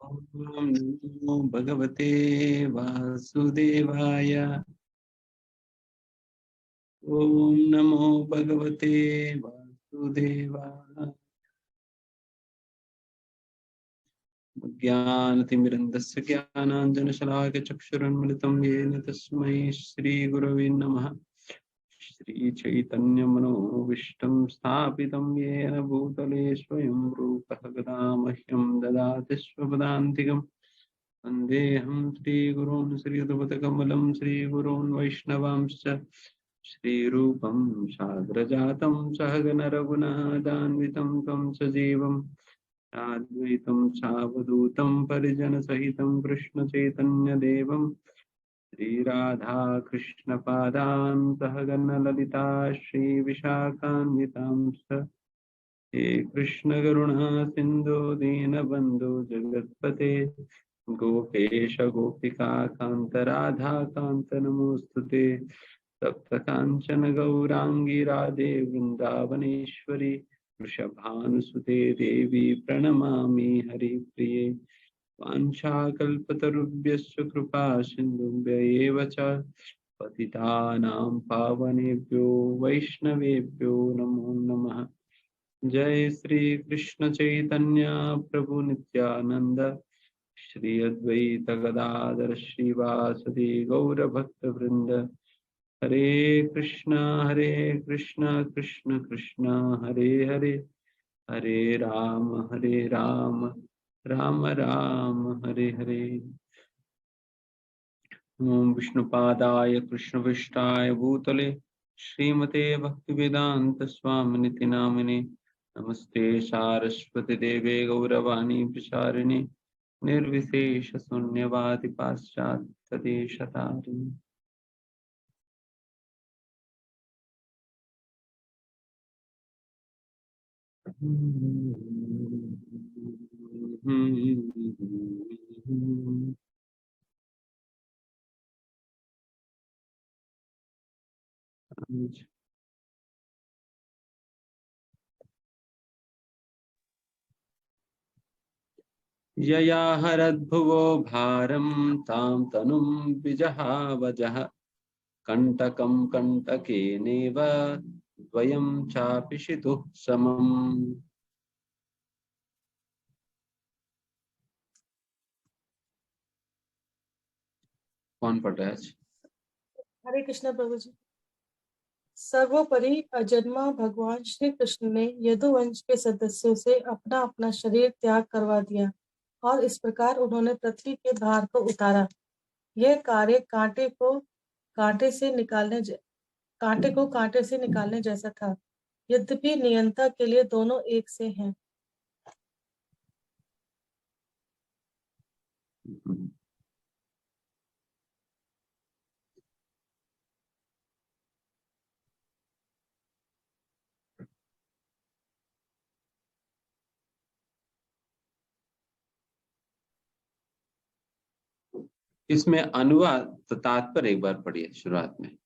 ओम नमो भगवते वासुदेवाय। ओम नमो भगवते वासुदेवाय। ज्ञानतिमिरन्दस्य ज्ञानाञ्जनशलाकचक्षुरुन्मिलितं येन तस्मै श्रीगुरवे नमः। श्रीचैतन्यमनोभीष्टं स्थापितं येन भूतले स्वयं रूपः कदा मह्यं ददाति स्वपदान्तिकम्। वन्देऽहं श्रीगुरून् श्रीयुतपदकमलं श्रीगुरून् वैष्णवांश्च श्रीरूपं साग्रजातं सहगण रघुनाथान्वितं तं सजीवम् साद्वैतं सावधूतं परिजनसहितं कृष्णचैतन्यदेवं श्रीराधा कृष्णपादान् सहगण ललिता श्रीविशाखान्वितांश्च हे कृष्णकरुणा सिन्धो दीनबन्धो जगत्पते गोपेश गोपिका कान्त राधा कान्त नमोऽस्तुते। तप्त काञ्चन गौराङ्गी राधे वृन्दावनेश्वरी वृषभानुसुते देवी प्रणमामि हरिप्रिये। वाञ्छाकल्पतरुभ्यश्च कृपा सिन्धुभ्य एव च पतितानां पावनेभ्यो वैष्णवेभ्यो नमो नमः। जय श्री कृष्ण चैतन्य प्रभु नित्यानंद श्री अद्वैत गदाधर श्रीवासदि गौर भक्त वृंद। हरे कृष्णा कृष्ण कृष्ण हरे हरे, हरे राम राम राम हरे हरे। ओम विष्णुपादाय कृष्णविष्टाय भूतले श्रीमते भक्तिवेदांत स्वामिनिति नामिने नमस्ते सारस्वती देवे गौरवाणी प्रचारिणे निर्विशेष शून्यवादि पाश्चात्य देशतारिणे। यया हरद्भुवो भारं तां तनुं विजहावजः कंटकं कंटकेनेव द्वयं चापि शितुः समम्। कौन पढ़ रहा है आज? हरे कृष्ण प्रभु जी। सर्वोपरि अजन्मा भगवान श्री कृष्ण ने यदुवंश के सदस्यों से अपना अपना शरीर त्याग करवा दिया और इस प्रकार उन्होंने पृथ्वी के भार को उतारा। यह कार्य कांटे को कांटे से निकालने जैसा था। यद्यपि नियंता के लिए दोनों एक से हैं। इसमें अनुवाद तात्पर्य एक बार पढ़िए शुरुआत में।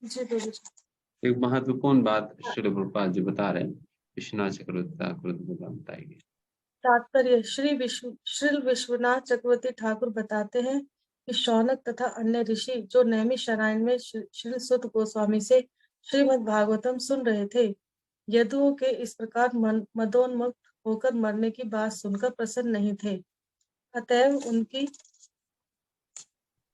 जी प्रभु जी। एक महत्वपूर्ण बात श्री प्रभुपाद जी बता रहे हैं, विश्वनाथ चक्रवर्ती ठाकुर बताएंगे। तात्पर्य श्री विश्वनाथ चक्रवर्ती ठाकुर बताते हैं कि शौनक तथा अन्य ऋषि जो नैमिषारण्य में श्री सुत गोस्वामी से श्रीमद् भागवतम सुन रहे थे, यदुओं के इस प्रकार मदोन्मुक्त होकर मरने की बात सुनकर प्रसन्न नहीं थे। अतएव उनकी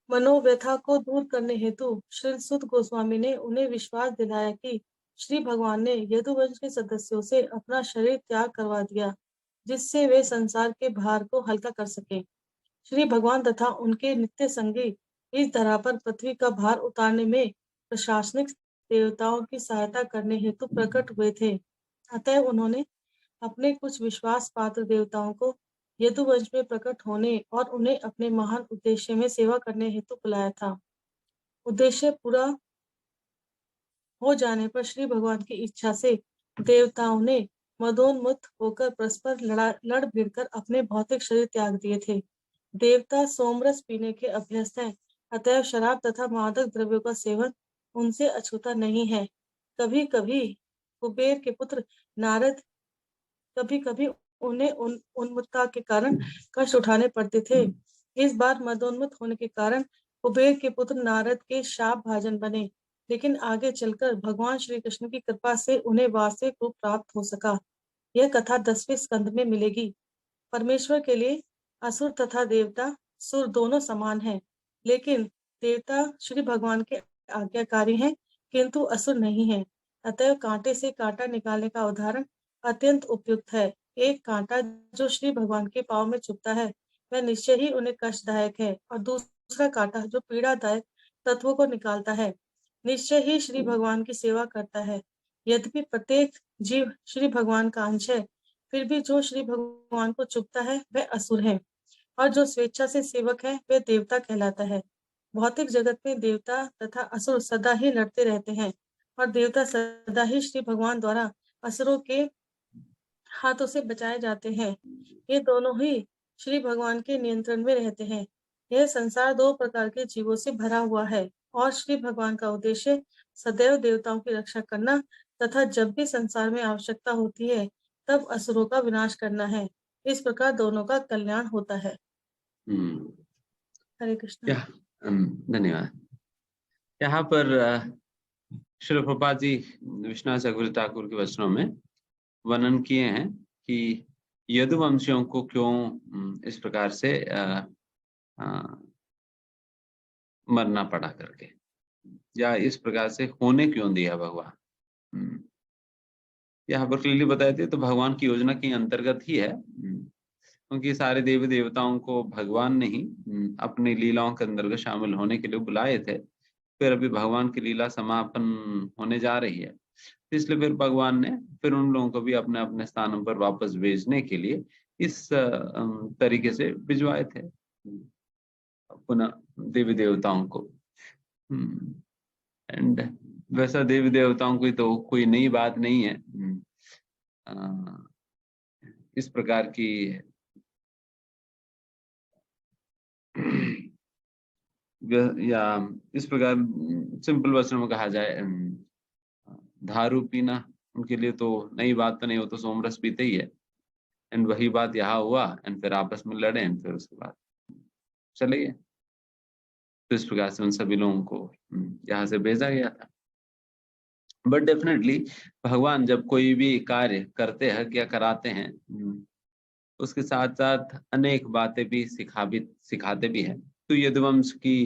मनोव्यथा को दूर करने हेतु श्री सुत गोस्वामी ने उन्हें विश्वास दिलाया कि श्री भगवान ने यदुवंश के सदस्यों से अपना शरीर त्याग करवा दिया, जिससे वे संसार के भार को हल्का कर सके। श्री भगवान तथा उनके नित्य संगी इस धरा पर पृथ्वी का भार उतारने में प्रशासनिक देवताओं की सहायता करने हेतु प्रकट हुए थे। अतः उन्होंने अपने कुछ विश्वास पात्र देवताओं को यदुवंश में प्रकट होने और उन्हें अपने महान उद्देश्य में सेवा करने हेतु बुलाया था। उद्देश्य पूरा हो जाने पर श्री भगवान की इच्छा से देवताओं ने मदोन्मुक्त होकर परस्पर लड़ भिड़कर अपने भौतिक शरीर त्याग दिए थे। देवता सोमरस पीने के अभ्यस्त हैं, अतएव शराब तथा मादक द्रव्यों का सेवन उनसे अछूता नहीं है। कभी कभी कुबेर के पुत्र नारद कभी कभी उन्हें उन्मत्तता के कारण कष्ट उठाने पड़ते थे। इस बार मदोन्मत्त होने के कारण कुबेर के पुत्र नारद के शाप भाजन बने, लेकिन आगे चलकर भगवान श्री कृष्ण की कृपा से उन्हें वास्तविक रूप प्राप्त हो सका। यह कथा 10वें स्कंद में मिलेगी। परमेश्वर के लिए असुर तथा देवता सुर दोनों समान हैं, लेकिन देवता श्री भगवान के आज्ञाकारी हैं, किंतु असुर नहीं हैं। अतएव कांटे से कांटा निकालने का उदाहरण अत्यंत उपयुक्त है। एक कांटा जो श्री भगवान के पाँव में चुभता है, वह निश्चय ही उन्हें कष्टदायक है, और दूसरा कांटा जो पीड़ादायक तत्वों को निकालता है, निश्चय ही श्री भगवान की सेवा करता है। यद्यपि प्रत्येक जीव श्री भगवान का अंश है, फिर भी जो श्री भगवान को चुभता है वह असुर है, और जो स्वेच्छा से सेवक है वह देवता कहलाता है। भौतिक जगत में देवता तथा असुर सदा ही लड़ते रहते हैं, और देवता सदा ही श्री भगवान द्वारा असुरों के हाथों से बचाए जाते हैं। ये दोनों ही श्री भगवान के नियंत्रण में रहते हैं। यह संसार दो प्रकार के जीवों से भरा हुआ है, और श्री भगवान का उद्देश्य सदैव देवताओं की रक्षा करना तथा जब भी संसार में आवश्यकता होती है तब असुरों का विनाश करना है। इस प्रकार दोनों का कल्याण होता है। हरे कृष्ण। धन्यवाद। यहाँ पर श्री प्रभुपाद जी विश्वनाथ चक्रवर्ती ठाकुर के वचनों में वर्णन किए हैं कि यदुवंशियों को क्यों इस प्रकार से मरना पड़ा करके, या इस प्रकार से होने क्यों दिया भगवान। यहाँ पर क्लियरली बताए थे तो भगवान की योजना के अंतर्गत ही है, क्योंकि सारे देवी देवताओं को भगवान ने ही अपनी लीलाओं के अंतर्गत शामिल होने के लिए बुलाए थे। फिर अभी भगवान की लीला समापन होने जा रही है, इसलिए फिर भगवान ने फिर उन लोगों को भी अपने अपने स्थानों पर वापस भेजने के लिए इस तरीके से भिजवाए थे पुनः देवी देवताओं को। एंड वैसा देवी देवताओं की तो कोई नई बात नहीं है। इस प्रकार की या इस प्रकार सिंपल वचन में कहा जाए, दारू पीना उनके लिए तो नई बात तो नहीं, हो तो सोमरस पीते ही है। एंड वही बात यहाँ हुआ, एंड फिर आपस में लड़े, एंड फिर उसके बाद चले गए। तो इस प्रकार से उन सभी लोगों को यहाँ से भेजा गया था। बट डेफिनेटली भगवान जब कोई भी कार्य करते हैं या कराते हैं, उसके साथ साथ अनेक बातें भी सिखाते भी हैं। तो यदुवंश की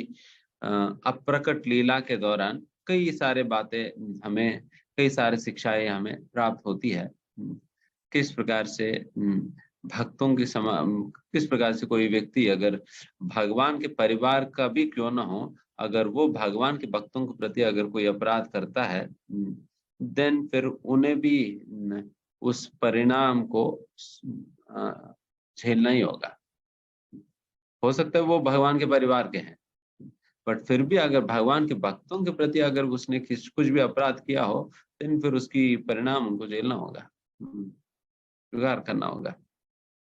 अप्रकट लीला के दौरान कई सारे बातें हमें, कई सारे शिक्षाएं हमें प्राप्त होती है। किस प्रकार से भक्तों की किस प्रकार से कोई व्यक्ति अगर भगवान के परिवार का भी क्यों न हो, अगर वो भगवान के भक्तों के प्रति अगर कोई अपराध करता है, देन फिर उन्हें भी उस परिणाम को झेलना ही होगा। हो सकता है वो भगवान के परिवार के हैं, बट फिर भी अगर भगवान के भक्तों के प्रति अगर उसने कुछ भी अपराध किया हो, देन फिर उसकी परिणाम उनको झेलना होगा, स्वीकार करना होगा।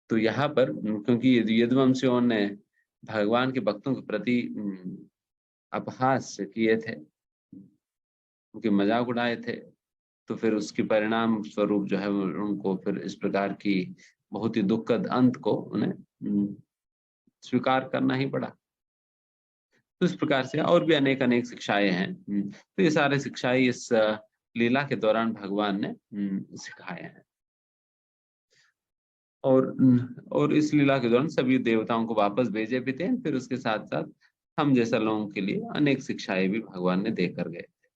तो यहाँ पर क्योंकि यदुवंशियों ने भगवान के भक्तों के प्रति अपहास किए थे, उनके मजाक उड़ाए थे, तो फिर उसके परिणाम स्वरूप जो है उनको फिर इस प्रकार की बहुत ही दुखद अंत को उन्हें स्वीकार करना ही पड़ा। तो इस प्रकार से और भी अनेक अनेक शिक्षाएं हैं। तो ये सारे शिक्षाएं इस लीला के दौरान भगवान ने सिखाए हैं, और इस लीला के दौरान सभी देवताओं को वापस भेजे भी थे। फिर उसके साथ साथ हम जैसा लोगों के लिए अनेक शिक्षाएं भी भगवान ने देकर गए थे।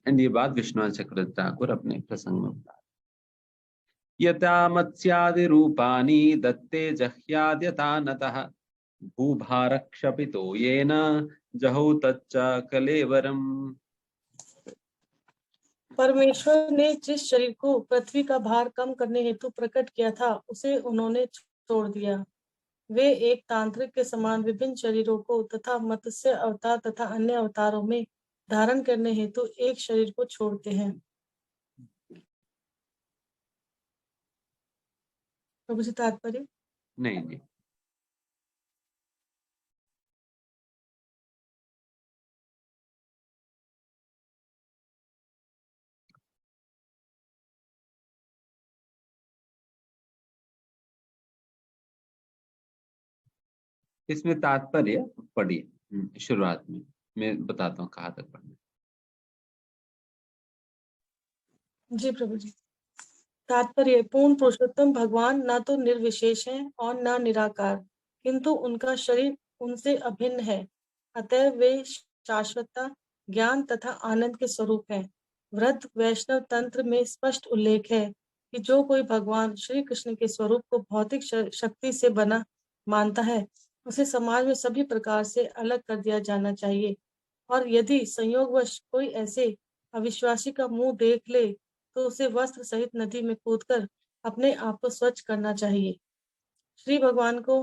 एंड ये बात विश्वनाथ चक्रवर्ती ठाकुर अपने प्रसंग में बता, यथा मत्स्यादि रूपाणि दत्ते जह्याद्यथा नतः भूभारक्षपितो येन जहौ तच्च कलेवरम। परमेश्वर ने जिस शरीर को पृथ्वी का भार कम करने हेतु प्रकट किया था, उसे उन्होंने छोड़ दिया। वे एक तांत्रिक के समान विभिन्न शरीरों को तथा मत्स्य अवतार तथा अन्य अवतारों में धारण करने हेतु एक शरीर को छोड़ते हैं। प्रभु जी तात्पर्य नहीं। इसमें तात्पर्य पढ़िए शुरुआत में, मैं बताता हूँ कहाँ तक पढ़ना। जी प्रभु जी। तात्पर्य, पूर्ण पुरुषोत्तम भगवान न तो निर्विशेष हैं और न निराकार, किंतु उनका शरीर उनसे अभिन्न है, अतः वे शाश्वतता, ज्ञान तथा आनंद के स्वरूप हैं। वृद्ध वैष्णव तंत्र में स्पष्ट उल्लेख है कि जो कोई भगवान श्री कृष्ण के स्वरूप को भौतिक शक्ति से बना मानता है, उसे समाज में सभी प्रकार से अलग कर दिया जाना चाहिए, और यदि संयोगवश कोई ऐसे अविश्वासी का मुंह देख ले तो उसे वस्त्र सहित नदी में कूदकर अपने आप को स्वच्छ करना चाहिए। श्री भगवान को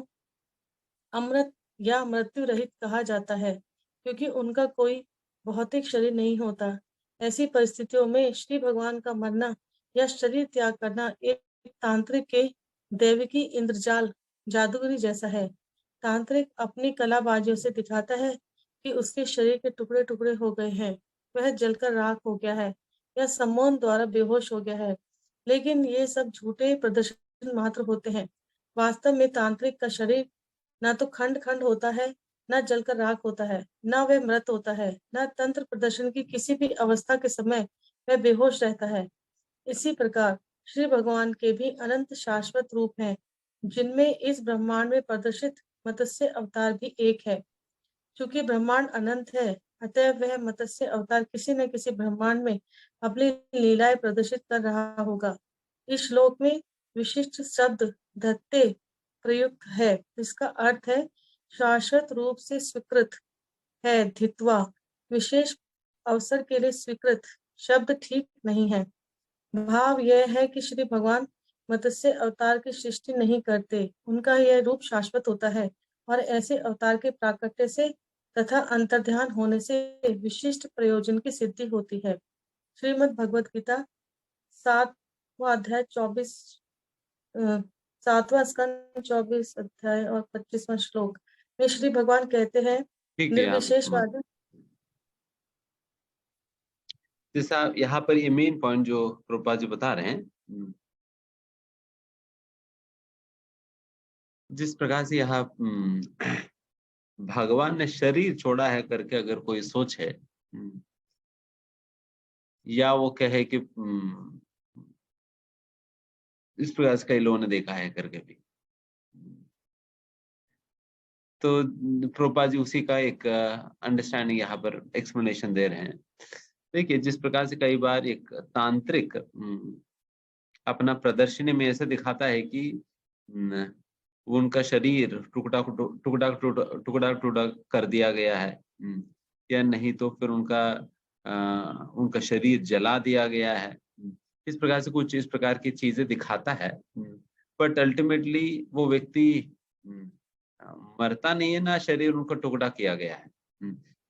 अमृत या मृत्यु रहित कहा जाता है, क्योंकि उनका कोई भौतिक शरीर नहीं होता। ऐसी परिस्थितियों में श्री भगवान का मरना या शरीर त्याग करना एक तांत्रिक के दैविकी इंद्रजाल जादूगरी जैसा है। तांत्रिक अपनी कलाबाजियों से दिखाता है कि उसके शरीर के टुकड़े टुकड़े हो गए हैं, वह जलकर राख हो गया है या सम्मोहन द्वारा बेहोश हो गया है, लेकिन ये सब झूठे प्रदर्शन मात्र होते हैं। वास्तव में तांत्रिक का शरीर न तो खंड खंड होता है, न जलकर राख होता है, न वह मृत होता है, न तंत्र प्रदर्शन की किसी भी अवस्था के समय वह बेहोश रहता है। इसी प्रकार श्री भगवान के भी अनंत शाश्वत रूप हैं, जिनमें इस ब्रह्मांड में प्रदर्शित मत्स्य अवतार भी एक है। क्योंकि ब्रह्मांड अनंत है, अतः वह मत्स्य अवतार किसी न किसी ब्रह्मांड में अपनी लीलाएं प्रदर्शित कर रहा होगा। इस श्लोक में विशिष्ट शब्द धत्ते प्रयुक्त है, जिसका अर्थ है शाश्वत रूप से स्वीकृत है। धित्वा विशेष अवसर के लिए स्वीकृत शब्द ठीक नहीं है। भाव यह है कि श्री भगवान मत्स्य अवतार की सृष्टि नहीं करते, उनका यह रूप शाश्वत होता है, और ऐसे अवतार के प्राकट्य से तथा अंतर्ध्यान होने से विशिष्ट प्रयोजन की सिद्धि होती है। श्रीमद् भगवद गीता 7वां अध्याय 7वां स्कंद 24 अध्याय और 25वां श्लोक में श्री भगवान कहते हैं, ठीक है, आप निर्विशेषवादी। जैसा यहाँ पर ये मेन पॉइंट जो प्रभुपाद जी बता रहे हैं, जिस प्रकार से यहाँ भगवान ने शरीर छोड़ा है करके अगर कोई सोचे, या वो कहे कि इस प्रकार से कई लोगों ने देखा है करके भी, तो प्रभुपाद जी उसी का एक अंडरस्टैंडिंग यहाँ पर एक्सप्लेनेशन दे रहे हैं। देखिए, जिस प्रकार से कई बार एक तांत्रिक अपना प्रदर्शनी में ऐसा दिखाता है कि उनका शरीर टुकड़ा टुकड़ा टुकड़ा टुकड़ा कर दिया गया है, या नहीं तो फिर उनका शरीर जला दिया गया है, इस प्रकार से कुछ इस प्रकार की चीजें दिखाता है, बट अल्टीमेटली वो व्यक्ति मरता नहीं है, ना शरीर उनका टुकड़ा किया गया है।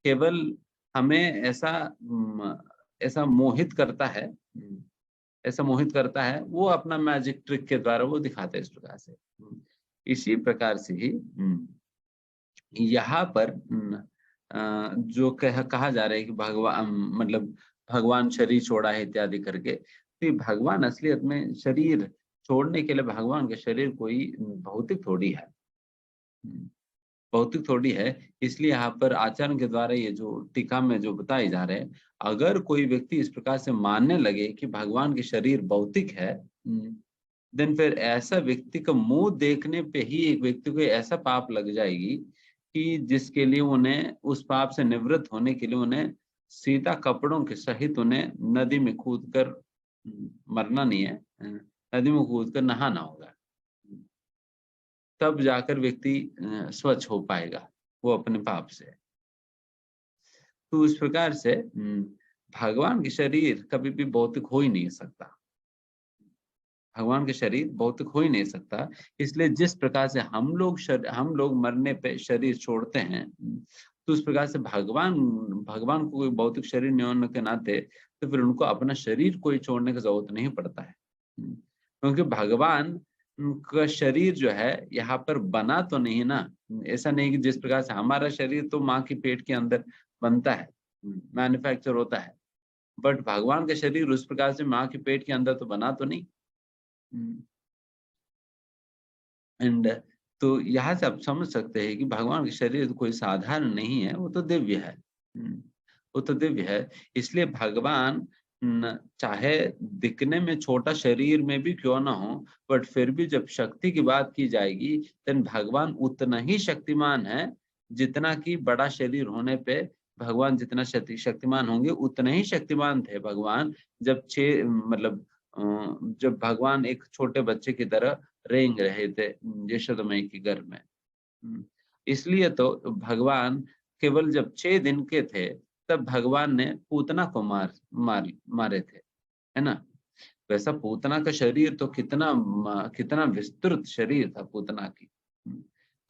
केवल हमें ऐसा मोहित करता है, ऐसा मोहित करता है, वो अपना मैजिक ट्रिक के द्वारा वो दिखाता है इस प्रकार से। इसी प्रकार से ही यहाँ पर जो कहा जा रहा है कि भगवान मतलब भगवान शरीर छोड़ा है इत्यादि करके, तो भगवान असलियत में शरीर छोड़ने के लिए भगवान का शरीर कोई भौतिक थोड़ी है, भौतिक थोड़ी है। इसलिए यहाँ पर आचरण के द्वारा ये जो टीका में जो बताए जा रहे हैं, अगर कोई व्यक्ति इस प्रकार से मानने लगे कि भगवान के शरीर भौतिक है, देन फिर ऐसा व्यक्ति का मुंह देखने पे ही एक व्यक्ति को ऐसा पाप लग जाएगी कि जिसके लिए उन्हें उस पाप से निवृत्त होने के लिए उन्हें सीधा कपड़ों के सहित उन्हें नदी में कूदकर मरना नहीं है, नदी में कूदकर नहाना होगा, तब जाकर व्यक्ति स्वच्छ हो पाएगा वो अपने पाप से। तो इस प्रकार से भगवान के शरीर कभी भी भौतिक हो ही नहीं सकता, भगवान के शरीर भौतिक हो ही नहीं सकता। इसलिए जिस प्रकार से हम लोग मरने पे शरीर छोड़ते हैं, तो उस प्रकार से भगवान को कोई भौतिक शरीर नहीं होने के नाते तो फिर उनको अपना शरीर कोई छोड़ने की जरूरत नहीं पड़ता है, क्योंकि भगवान का शरीर जो है यहाँ पर बना तो नहीं ना, ऐसा नहीं कि जिस प्रकार से हमारा शरीर तो माँ की पेट के अंदर बनता है, मैन्युफैक्चर होता है, बट भगवान का शरीर उस प्रकार से माँ के पेट के अंदर तो बना तो नहीं। एंड तो यहाँ से आप समझ सकते हैं कि भगवान का शरीर कोई साधारण नहीं है, वो तो दिव्य है। वो तो दिव्य है। इसलिए भगवान चाहे दिखने में छोटा शरीर में भी क्यों ना हो, बट फिर भी जब शक्ति की बात की जाएगी, देन भगवान उतना ही शक्तिमान है जितना कि बड़ा शरीर होने पे भगवान जितना शक्तिमान होंगे, उतने ही शक्तिमान थे भगवान जब जब भगवान एक छोटे बच्चे की तरह रेंग रहे थे यशोदा माई के घर में। इसलिए तो भगवान केवल जब 6 दिन के थे, तब भगवान ने पूतना को मारे थे, है ना? वैसा पूतना का शरीर तो कितना विस्तृत शरीर था पूतना की।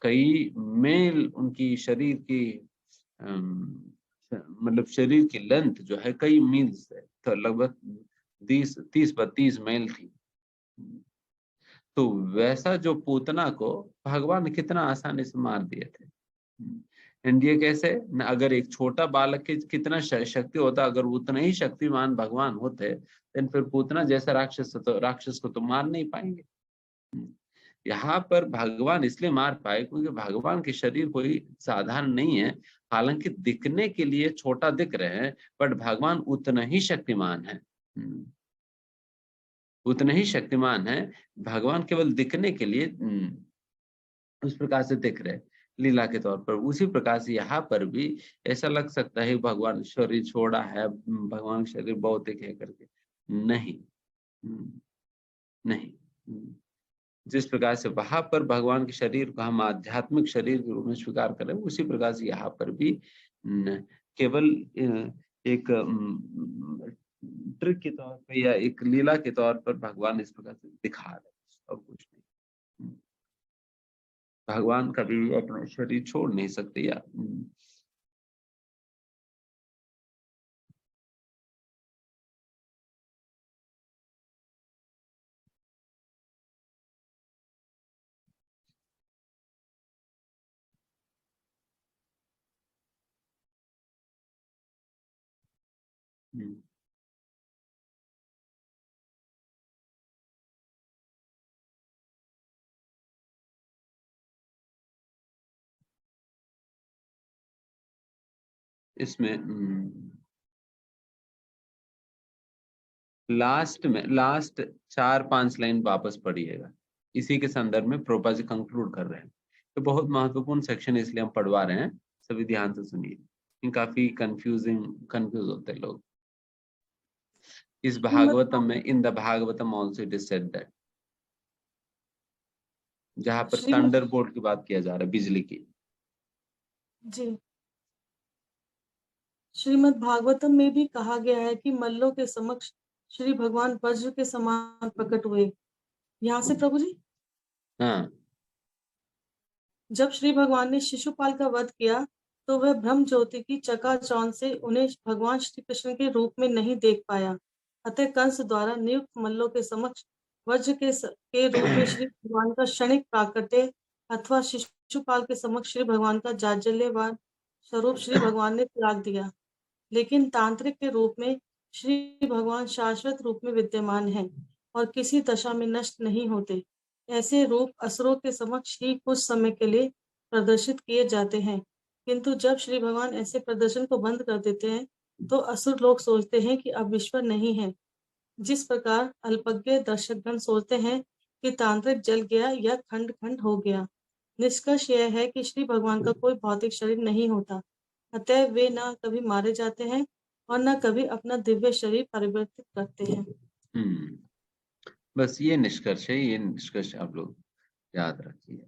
कई मील उनकी शरीर की शरीर की लेंथ जो है कई मील से, तो लगभग 30-32 मील थी। तो वैसा जो पूतना को भगवान ने कितना आसानी से मार दिए थे। एंड ये कैसे न, अगर एक छोटा बालक की कितना शक्ति होता, अगर उतना ही शक्तिमान भगवान होते, देन फिर पूतना जैसा राक्षस को तो मार नहीं पाएंगे। यहाँ पर भगवान इसलिए मार पाए क्योंकि भगवान के शरीर कोई साधारण नहीं है। हालांकि दिखने के लिए छोटा दिख रहे हैं, बट भगवान उतना ही शक्तिमान है। उतने ही शक्तिमान है। भगवान केवल दिखने के लिए उस प्रकार से दिख रहे लीला के तौर पर। उसी प्रकार से यहाँ पर भी ऐसा लग सकता है भगवान शरीर छोड़ा है, भगवान शरीर भौतिक है करके। नहीं, नहीं। जिस प्रकार से वहां पर भगवान के शरीर को हम आध्यात्मिक शरीर के रूप में स्वीकार करें, उसी प्रकार से यहाँ पर भी केवल एक ट्रिक के तौर पर या एक लीला के तौर पर भगवान इस प्रकार से दिखा रहे और कुछ नहीं। भगवान कभी भी अपना शरीर छोड़ नहीं सकते या इसमें लास्ट 4-5 लाइन वापस पढ़िएगा। इसी के संदर्भ में प्रोपा जी कंक्लूड कर रहे हैं। तो बहुत महत्वपूर्ण सेक्शन है, इसलिए हम पढ़वा रहे हैं, सभी ध्यान से सुनिए। काफी कंफ्यूज होते हैं लोग इस भागवतम में। In the Bhagavatam also it is said that, जहां पर थंडरबोल्ट की बात किया जा रहा है, बिजली की। जी, श्रीमद् भागवतम में भी कहा गया है कि मल्लों के समक्ष श्री भगवान वज्र के समान प्रकट हुए। यहाँ से प्रभु जी, हाँ, जब श्री भगवान ने शिशुपाल का वध किया, तो वह ब्रह्म ज्योति की चकाचौंध से उन्हें भगवान श्री कृष्ण के रूप में नहीं देख पाया। अतः कंस द्वारा नियुक्त मल्लों के समक्ष वज्र के रूप में श्री भगवान का क्षणिक प्राकट्य अथवा शिशुपाल के समक्ष श्री भगवान का जाज्जल्यवान स्वरूप श्री भगवान ने त्याग दिया। लेकिन तांत्रिक के रूप में श्री भगवान शाश्वत रूप में विद्यमान है और किसी दशा में नष्ट नहीं होते। ऐसे रूप असुरों के समक्ष ही कुछ समय के लिए प्रदर्शित किए जाते हैं, किंतु जब श्री भगवान ऐसे प्रदर्शन को बंद कर देते हैं, तो असुर लोग सोचते हैं कि अब ईश्वर नहीं है। जिस प्रकार अल्पज्ञ दर्शकगण सोचते हैं कि तांत्रिक जल गया या खंड खंड हो गया। निष्कर्ष यह है कि श्री भगवान का कोई भौतिक शरीर नहीं होता, अतः वे न कभी मारे जाते हैं और न कभी अपना दिव्य शरीर परिवर्तित करते हैं। बस ये निष्कर्ष है, ये निष्कर्ष आप लोग याद रखिए।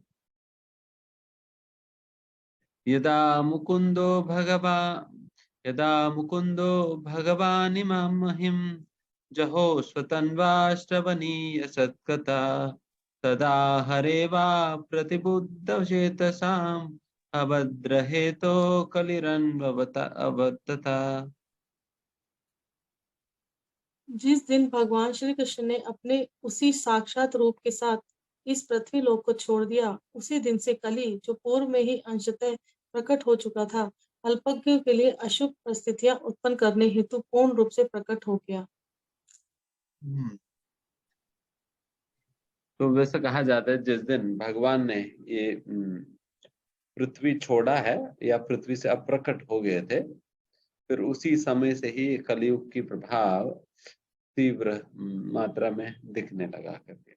यदा मुकुंदो भगवानिमां महिं जहो स्वतन्वाश्रवणीय सत्कथा, तदा हरेवा प्रतिबुद्धचेतसाम् अभद्रहेतो कलिरन्वतथा। जिस दिन भगवान श्री कृष्ण ने अपने उसी साक्षात रूप के साथ इस पृथ्वी लोक को छोड़ दिया, उसी दिन से कली, जो पूर्व में ही अंशतः प्रकट हो चुका था, अल्पज्ञों के लिए अशुभ परिस्थितियां उत्पन्न करने हेतु पूर्ण रूप से प्रकट हो गया। तो वैसा कहा जाता है जिस दिन भगवान ने ये पृथ्वी छोड़ा है या पृथ्वी से अप्रकट हो गए थे, फिर उसी समय से ही कलयुग की प्रभाव तीव्र मात्रा में दिखने लगा करके।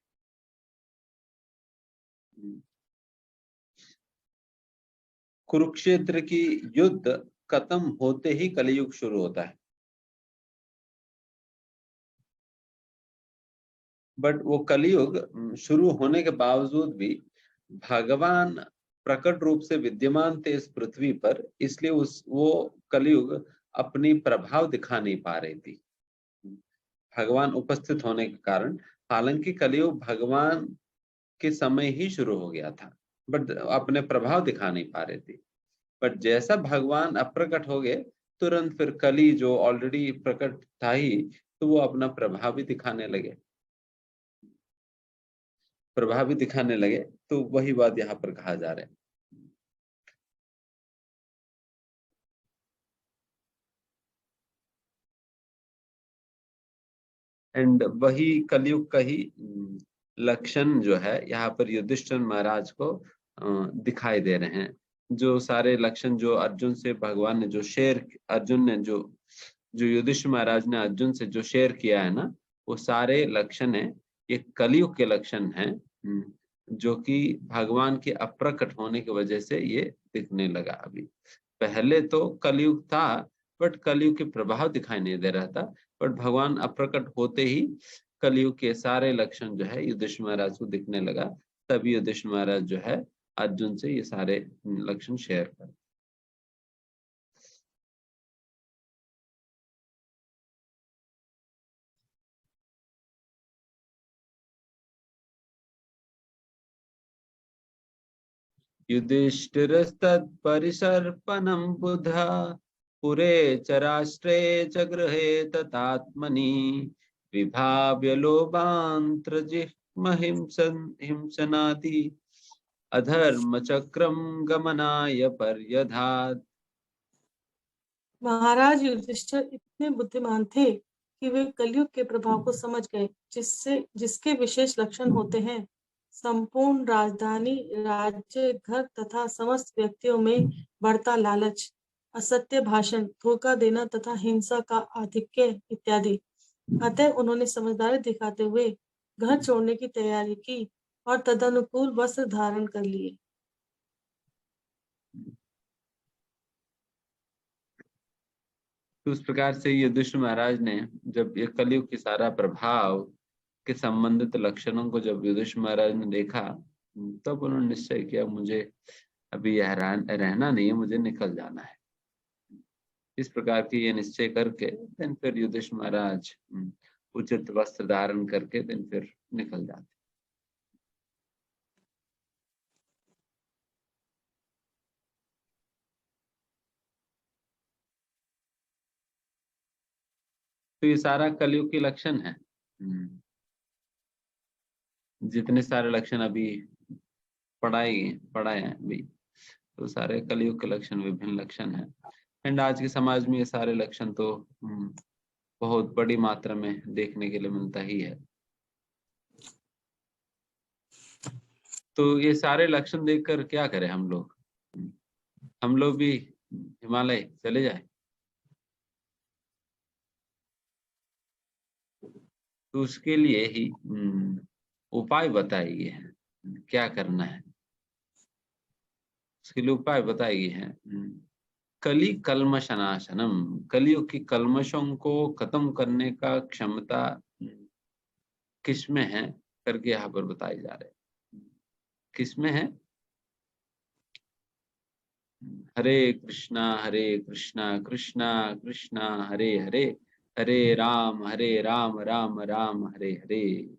कुरुक्षेत्र की युद्ध खत्म होते ही कलयुग शुरू होता है, बट वो कलयुग शुरू होने के बावजूद भी भगवान प्रकट रूप से विद्यमान थे इस पृथ्वी पर, इसलिए वो कलयुग अपनी प्रभाव दिखा नहीं पा रही थी भगवान उपस्थित होने के कारण। हालांकि कलयुग भगवान के समय ही शुरू हो गया था, बट अपने प्रभाव दिखा नहीं पा रहे थे। बट जैसा भगवान अप्रकट हो गए, तुरंत फिर कली जो ऑलरेडी प्रकट था ही, तो वो अपना प्रभाव भी दिखाने लगे, तो वही बात यहाँ पर कहा जा रहा है। एंड वही कलयुग का ही लक्षण जो है यहाँ पर युधिष्ठिर महाराज को दिखाई दे रहे हैं। जो सारे लक्षण जो अर्जुन से भगवान ने अर्जुन ने जो युधिष्ठिर महाराज ने अर्जुन से जो शेयर किया है ना, वो सारे लक्षण है, ये कलयुग के लक्षण हैं, जो कि भगवान के अप्रकट होने की वजह से ये दिखने लगा। अभी पहले तो कलयुग था, बट कलयुग के प्रभाव दिखाई नहीं दे रहा था, बट भगवान अप्रकट होते ही कलयुग के सारे लक्षण जो है युधिष्ठिर महाराज को दिखने लगा। तभी युधिष्ठिर महाराज जो है अर्जुन से ये सारे लक्षण शेयर कर। युधिष्ठिरस्तत्परिसर्पणं बुधा पुरे च राष्ट्रे च गृहे तथात्मनि विभाव्य लोभान्त्रजिह्महिंसनाति अधर्म चक्रम गमनाय पर्यधात्। महाराज युधिष्ठिर इतने बुद्धिमान थे कि वे कलयुग के प्रभाव को समझ गए, जिसके विशेष लक्षण होते हैं संपूर्ण राजधानी, राज्य, घर तथा समस्त व्यक्तियों में बढ़ता लालच, असत्य भाषण, धोखा देना तथा हिंसा का आधिक्य इत्यादि। अतः उन्होंने समझदारी दिखाते हुए घर छोड़ने की तैयारी की और तदनुकूल वस्त्र धारण कर लिए। तो उस प्रकार से युधिष्ठिर महाराज ने जब ये कलयुग की सारा प्रभाव के संबंधित लक्षणों को जब युधिष्ठिर महाराज ने देखा, तब उन्होंने निश्चय किया मुझे अभी रहना नहीं है, मुझे निकल जाना है। इस प्रकार की ये निश्चय करके दिन फिर युधिष्ठिर महाराज उचित वस्त्र धारण करके दिन फिर निकल जाते। तो ये सारा कलयुग के लक्षण है। जितने सारे लक्षण अभी पढ़ाए हैं अभी, तो सारे कलयुग के लक्षण, विभिन्न लक्षण हैं। एंड आज के समाज में ये सारे लक्षण तो बहुत बड़ी मात्रा में देखने के लिए मिलता ही है। तो ये सारे लक्षण देखकर क्या करें हम लोग? हम लोग भी हिमालय चले जाए? तो उसके लिए ही उपाय बताइए क्या करना है। उसके लिए उपाय बताइए हैं कली कल्मशनाशनम, कलियुग की कल्मशों को खत्म करने का क्षमता किसमें है करके यहाँ पर बताए जा रहे हैं। किसमें है? हरे कृष्णा कृष्णा कृष्णा हरे हरे, हरे राम राम राम हरे हरे।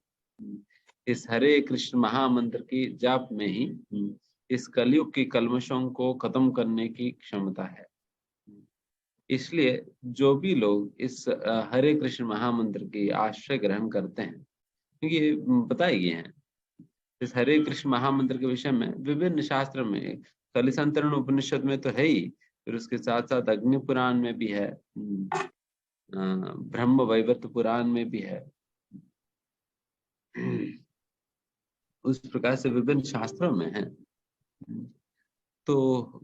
इस हरे कृष्ण महामंत्र की जाप में ही इस कलयुग की कल्मशों को खत्म करने की क्षमता है। इसलिए जो भी लोग इस हरे कृष्ण महामंत्र की आश्रय ग्रहण करते हैं, क्योंकि ये बताए गए हैं इस हरे कृष्ण महामंत्र के विषय में विभिन्न शास्त्र में, कलिसंतरण उपनिषद में तो है ही, फिर उसके साथ साथ अग्नि पुराण में भी है, ब्रह्म वैवर्त पुराण में भी है। उस प्रकार से विभिन्न शास्त्रों में है। तो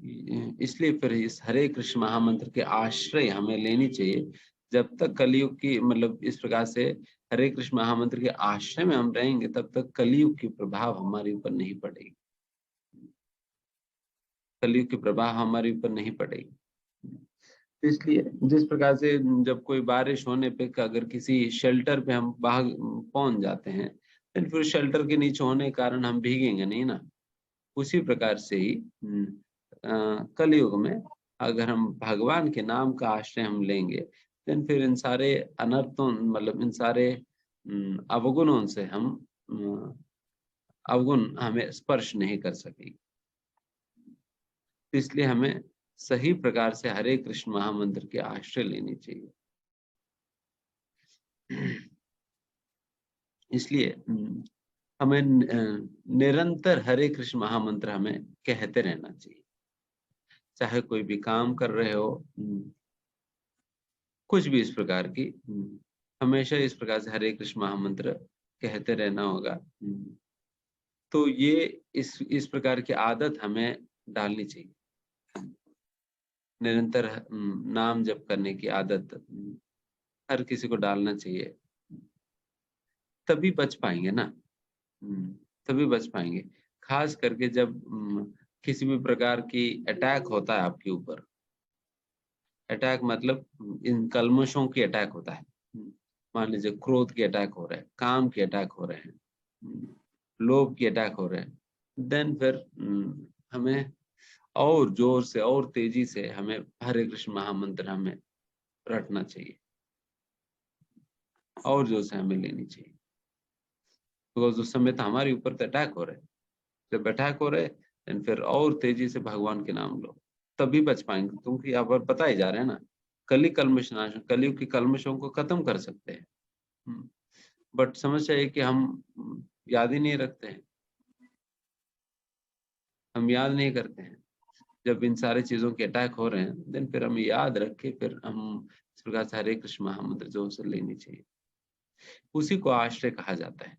इसलिए फिर इस हरे कृष्ण महामंत्र के आश्रय हमें लेनी चाहिए। जब तक कलयुग की मतलब इस प्रकार से हरे कृष्ण महामंत्र के आश्रय में हम रहेंगे तब तक कलयुग की प्रभाव हमारे ऊपर नहीं पड़ेगी, कलयुग की प्रभाव हमारे ऊपर नहीं पड़ेगी। इसलिए जिस प्रकार से जब कोई बारिश होने पे अगर किसी शेल्टर पे हम भाग पहुंच जाते हैं तो फिर शेल्टर के नीचे होने के कारण हम भीगेंगे नहीं ना। उसी प्रकार से ही कलयुग में अगर हम भगवान के नाम का आश्रय हम लेंगे देन फिर इन सारे अनर्थों मतलब इन सारे अवगुणों से हम अवगुण हमें स्पर्श नहीं कर सकेंगे। इसलिए हमें सही प्रकार से हरे कृष्ण महामंत्र के आश्रय लेनी चाहिए। इसलिए हमें निरंतर हरे कृष्ण महामंत्र हमें कहते रहना चाहिए। चाहे कोई भी काम कर रहे हो, कुछ भी इस प्रकार की, हमेशा इस प्रकार से हरे कृष्ण महामंत्र कहते रहना होगा। तो ये इस प्रकार की आदत हमें डालनी चाहिए। निरंतर नाम जप करने की आदत हर किसी को डालना चाहिए, तभी बच पाएंगे ना। तभी बच पाएंगे। खास करके जब किसी भी प्रकार की अटैक होता है आपके ऊपर, अटैक मतलब इन कल्मशों की अटैक होता है। मान लीजिए क्रोध की अटैक हो रहा है, काम की अटैक हो रहे हैं, लोभ की अटैक हो रहे हैं, देन फिर हमें और जोर से और तेजी से हमें हरे कृष्ण महामंत्र हमें रटना चाहिए और जोर से हमें लेनी चाहिए। बिकॉज उस समय तो हमारे ऊपर तो अटैक हो रहे हैं। जब अटैक हो रहे देन फिर और तेजी से भगवान के नाम लो, तभी बच पाएंगे। क्योंकि आप पता ही जा रहे हैं ना, कलयुग कलयुग की कल्मशों को खत्म कर सकते हैं। बट समस्या है कि हम याद ही नहीं रखते हैं, हम याद नहीं करते हैं। जब इन सारी चीजों के अटैक हो रहे हैं देन फिर हम याद रख के फिर हम इस प्रकार से हरे कृष्ण महामंत्र जो से लेनी चाहिए। उसी को आश्रय कहा जाता है।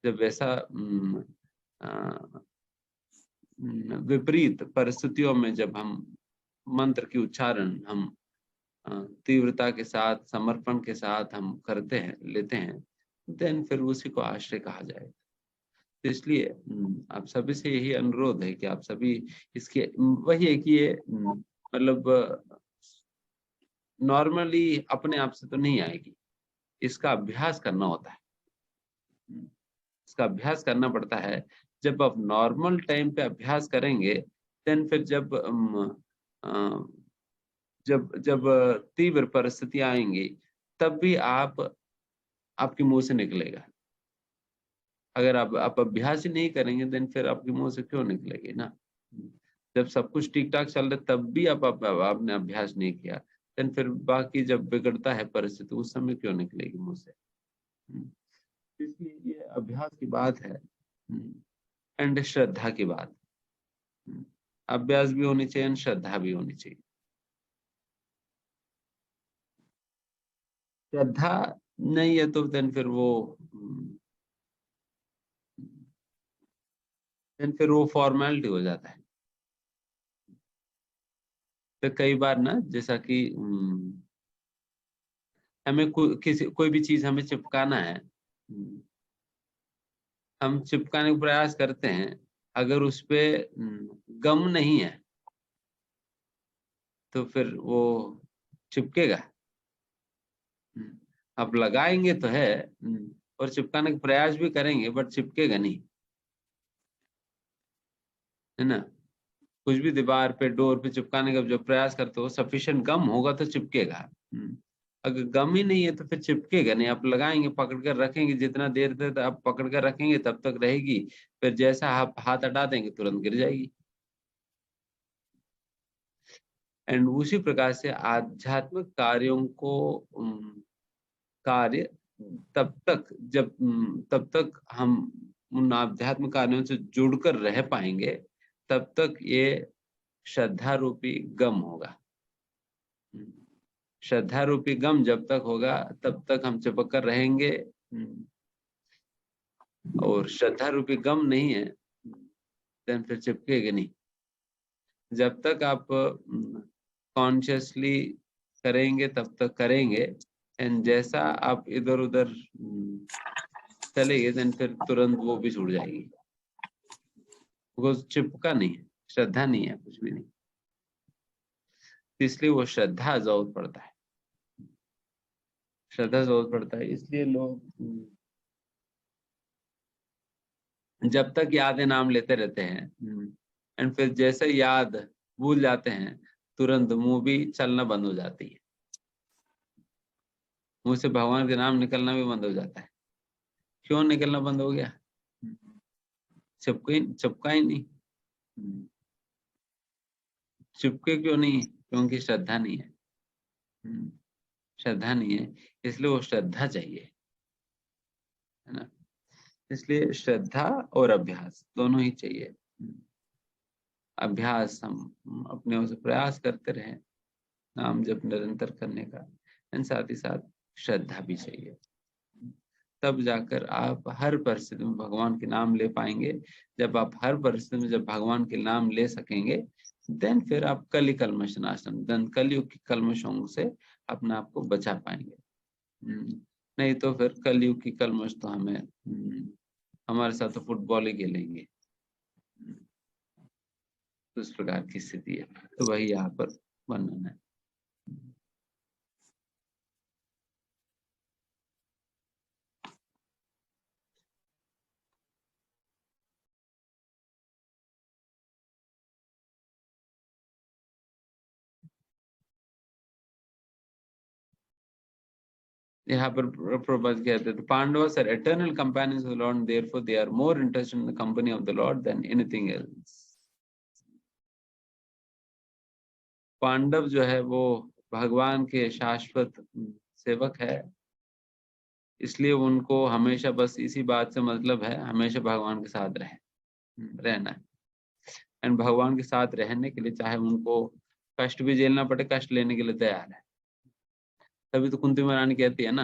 जब वैसा विपरीत परिस्थितियों में जब हम मंत्र की उच्चारण हम तीव्रता के साथ समर्पण के साथ हम करते हैं, लेते हैं, देन फिर उसी को आश्रय कहा जाएगा। तो इसलिए आप सभी से यही अनुरोध है कि आप सभी इसके वही है कि ये मतलब नॉर्मली अपने आप से तो नहीं आएगी, इसका अभ्यास करना होता है। इसका अभ्यास करना पड़ता है। जब आप नॉर्मल टाइम पे अभ्यास करेंगे देन फिर जब तीव्र परिस्थितियां आएंगी तब भी आपके मुंह से निकलेगा। अगर आप अभ्यास ही नहीं करेंगे देन फिर आपके मुंह से क्यों निकलेगी ना। जब सब कुछ ठीक ठाक चल रहा है तब भी आपने अभ्यास नहीं किया देन फिर बाकी जब बिगड़ता है परिस्थिति उस समय क्यों निकलेगी मुंह से। इसलिए ये अभ्यास की बात है एंड श्रद्धा की बात। अभ्यास भी होनी चाहिए एंड श्रद्धा भी होनी चाहिए। श्रद्धा नहीं है तो देन फिर वो फॉर्मेलिटी हो जाता है। तो कई बार ना जैसा कि हमें कोई भी चीज हमें चिपकाना है, हम चिपकाने का प्रयास करते हैं, अगर उस पे गम नहीं है तो फिर वो चिपकेगा। आप लगाएंगे तो है और चिपकाने का प्रयास भी करेंगे बट चिपकेगा नहीं, है ना। कुछ भी दीवार पे डोर पे चिपकाने का जो प्रयास करते हो सफिशिएंट गम होगा तो चिपकेगा। अगर गम ही नहीं है तो फिर चिपकेगा नहीं। आप लगाएंगे पकड़ कर रखेंगे, जितना देर तक आप पकड़ कर रखेंगे तब तक रहेगी, फिर जैसा आप हाथ हटा देंगे तुरंत गिर जाएगी। एंड उसी प्रकार से आध्यात्मिक कार्यों को कार्य तब तक हम उन आध्यात्मिक कार्यों से जुड़कर रह पाएंगे तब तक ये श्रद्धा रूपी गम होगा। श्रद्धा रूपी गम जब तक होगा तब तक हम चिपक कर रहेंगे। और श्रद्धा रूपी गम नहीं है, देन फिर चिपकेगी नहीं। जब तक आप कॉन्शियसली करेंगे तब तक करेंगे, एंड जैसा आप इधर उधर चले गए देन फिर तुरंत वो भी छूट जाएगी, बिकॉज चिपका नहीं है, श्रद्धा नहीं है, कुछ भी नहीं। इसलिए वो श्रद्धा जरूरत पड़ता है, श्रद्धा जरूरत पड़ता है। इसलिए लोग जब तक याद नाम लेते रहते हैं एंड फिर जैसे याद भूल जाते हैं, तुरंत मुंह भी चलना बंद हो जाती है, मुंह से भगवान के नाम निकलना भी बंद हो जाता है। क्यों निकलना बंद हो गया? चिपका ही नहीं। चिपके क्यों नहीं? क्योंकि श्रद्धा नहीं है। श्रद्धा नहीं है, इसलिए वो श्रद्धा चाहिए, है ना। इसलिए श्रद्धा और अभ्यास दोनों ही चाहिए। अभ्यास हम अपने ओर से प्रयास करते रहे नाम जप निरंतर करने का, एंड साथ ही साथ श्रद्धा भी चाहिए, तब जाकर आप हर परिस्थिति में भगवान के नाम ले पाएंगे। जब आप हर परिस्थिति में जब भगवान के नाम ले सकेंगे, देन फिर आप कली कल्मष नाशनम, देन कलयुग की कल्मषों से अपने आप को बचा पाएंगे। नहीं तो फिर कलयुग की कल्मष तो हमें हमारे साथ तो फुटबॉल ही खेलेंगे, तो इस प्रकार की स्थिति है। तो वही यहाँ पर वर्णन है। यहाँ पर प्रभुपाद कहते हैं Pandavas are eternal companions of the lord, therefore they are more interested in the company of the lord than anything else. Pandava जो है वो भगवान के शाश्वत सेवक है, इसलिए उनको हमेशा बस इसी बात से मतलब है, हमेशा भगवान के साथ रहना है। एंड भगवान के साथ रहने के लिए चाहे उनको कष्ट भी झेलना पड़े, कष्ट लेने के लिए तैयार है। तभी तो कुंती महारानी कहती है ना,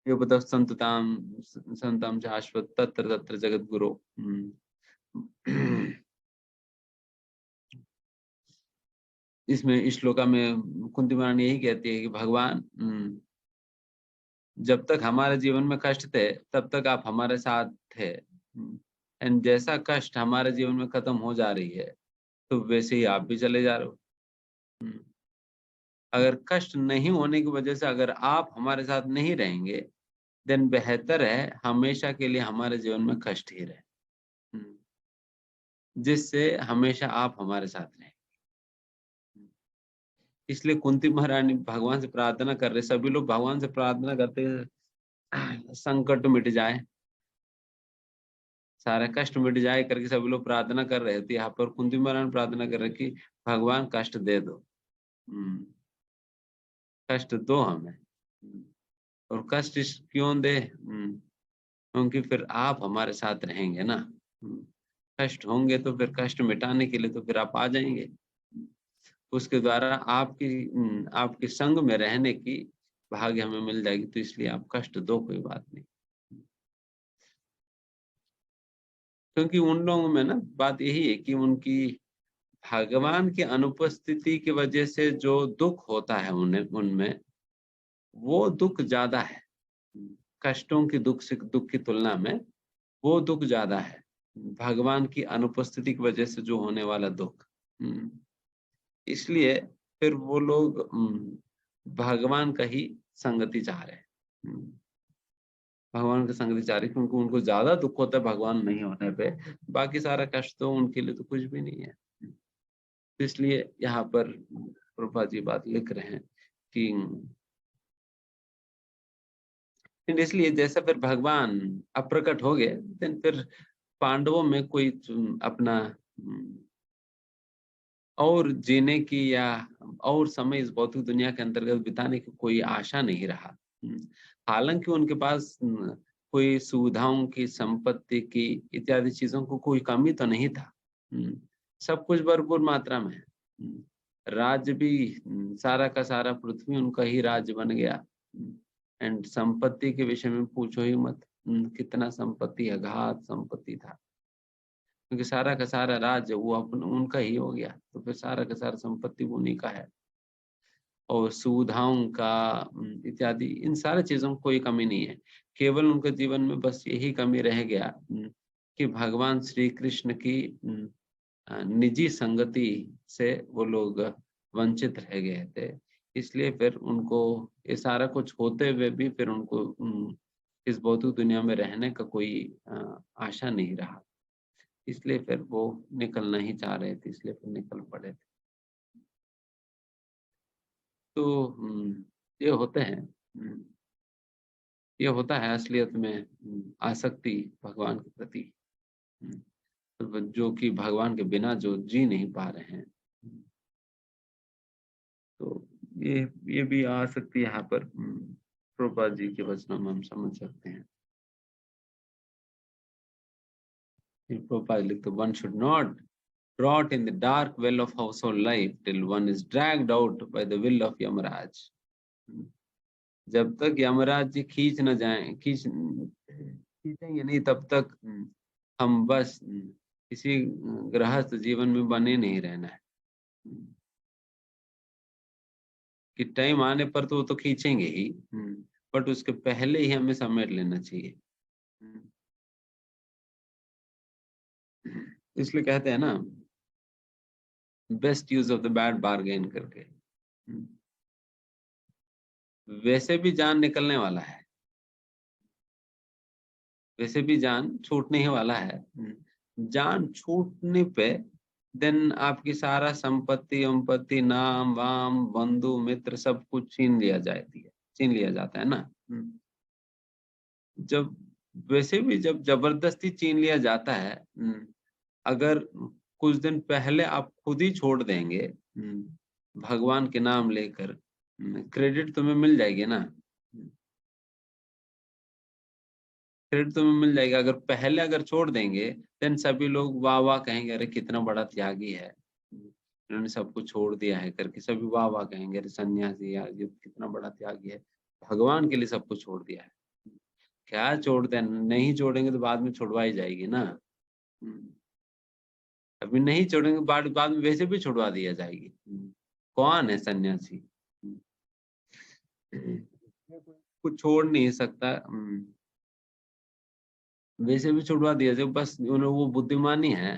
ये बता संतम शाश्वत तत्र तत्र जगत गुरु। इसमें इस श्लोका में कुंती महारानी यही कहती है कि भगवान जब तक हमारे जीवन में कष्ट थे तब तक आप हमारे साथ थे, एंड जैसा कष्ट हमारे जीवन में खत्म हो जा रही है तो वैसे ही आप भी चले जा रहे हो। अगर कष्ट नहीं होने की वजह से अगर आप हमारे साथ नहीं रहेंगे, देन बेहतर है हमेशा के लिए हमारे जीवन में कष्ट ही रहे, जिससे हमेशा आप हमारे साथ रहें। इसलिए कुंती महारानी भगवान से प्रार्थना कर रहे, सभी लोग भगवान से प्रार्थना करते हैं संकट मिट जाए, सारा कष्ट मिट जाए करके सभी लोग प्रार्थना कर रहे थे। यहाँ पर कुंती महारानी प्रार्थना कर रहे कि भगवान कष्ट दे दो, कष्ट दो हमें। और कष्ट क्यों दे? क्योंकि फिर आप हमारे साथ रहेंगे ना। कष्ट होंगे तो फिर कष्ट मिटाने के लिए तो फिर आप आ जाएंगे, उसके द्वारा आपके संग में रहने की भाग्य हमें मिल जाएगी। तो इसलिए आप कष्ट दो, कोई बात नहीं। क्योंकि उन लोगों में ना बात यही है कि उनकी भगवान की अनुपस्थिति की वजह से जो दुख होता है उनमें वो दुख ज्यादा है, कष्टों की दुख की तुलना में वो दुख ज्यादा है, भगवान की अनुपस्थिति की वजह से जो होने वाला दुख। इसलिए फिर वो लोग भगवान का ही संगति चाह रहे हैं, भगवान का संगति चाह रहे, क्योंकि उनको ज्यादा दुख होता है भगवान नहीं होने पे, बाकी सारा कष्ट तो उनके लिए तो कुछ भी नहीं है। इसलिए यहाँ पर प्रभुपाद जी बात लिख रहे हैं कि इसलिए जैसा फिर भगवान अप्रकट हो गए, देन फिर पांडवों में कोई अपना और जीने की या और समय इस भौतिक दुनिया के अंतर्गत बिताने की कोई आशा नहीं रहा। हालांकि उनके पास कोई सुविधाओं की, संपत्ति की इत्यादि चीजों को कोई कमी तो नहीं था, सब कुछ भरपूर मात्रा में है। राज्य भी सारा का सारा पृथ्वी उनका ही राज्य बन गया, एंड संपत्ति के विषय में पूछो ही मत, कितना संपत्ति, अगाध संपत्ति था, क्योंकि सारा का सारा राज्य वो उनका ही हो गया, तो फिर सारा का सारा संपत्ति वो उन्हीं का है। और सुविधाओं का इत्यादि, इन सारी चीजों में कोई कमी नहीं है। केवल उनके जीवन में बस यही कमी रह गया कि भगवान श्री कृष्ण की निजी संगति से वो लोग वंचित रह गए थे। इसलिए फिर उनको ये सारा कुछ होते हुए भी फिर उनको इस भौतिक दुनिया में रहने का कोई आशा नहीं रहा। इसलिए फिर वो निकलना ही चाह रहे थे, इसलिए फिर निकल पड़े थे। तो ये होते हैं, ये होता है असलियत में आसक्ति भगवान के प्रति, तो जो कि भगवान के बिना जो जी नहीं पा रहे हैं। तो ये भी आसक्ति यहाँ पर प्रभुपाद जी के वचनों में हम समझ सकते हैं। प्रभुपाद लिखते, one should not rot in the dark well of household life till one is dragged out by the will of Yamaraj. जब तक यमराज जी खींच न जाएं, खींचेंगे नहीं, तब तक हम बस किसी गृहस्थ जीवन में बने नहीं रहना है। कि टाइम आने पर तो वो तो खींचेंगे ही, बट उसके पहले ही हमें समेट लेना चाहिए। इसलिए कहते हैं ना, best use of the bad bargain करके। वैसे भी जान निकलने वाला है, वैसे भी जान छूटने ही वाला है। जान छूटने पे देन आपकी सारा संपत्ति उम्पत्ति, नाम वाम, बंधु मित्र सब कुछ छीन लिया जाता है ना। जब वैसे भी जब जबरदस्ती छीन लिया जाता है, अगर कुछ दिन पहले आप खुद ही छोड़ देंगे भगवान के नाम लेकर, क्रेडिट तुम्हें मिल जाएगी ना, क्रेडिट तुम्हें मिल जाएगा। अगर पहले अगर छोड़ देंगे देन सभी लोग वाह वाह कहेंगे, अरे कितना बड़ा त्यागी है, इन्होंने सब कुछ छोड़ दिया है करके सभी वाह वाह कहेंगे, अरे सन्यासी यार ये कितना बड़ा त्यागी है, भगवान के लिए सब कुछ छोड़ दिया है। क्या छोड़ दें, नहीं छोड़ेंगे तो बाद में छुड़वाई जाएगी ना। अभी नहीं छोड़ेंगे, बाद में वैसे भी छुड़वा दिया जाएगी। कौन है सन्यासी, कुछ छोड़ नहीं सकता, वैसे भी छुड़वा दिया जाए। बस वो बुद्धिमानी है,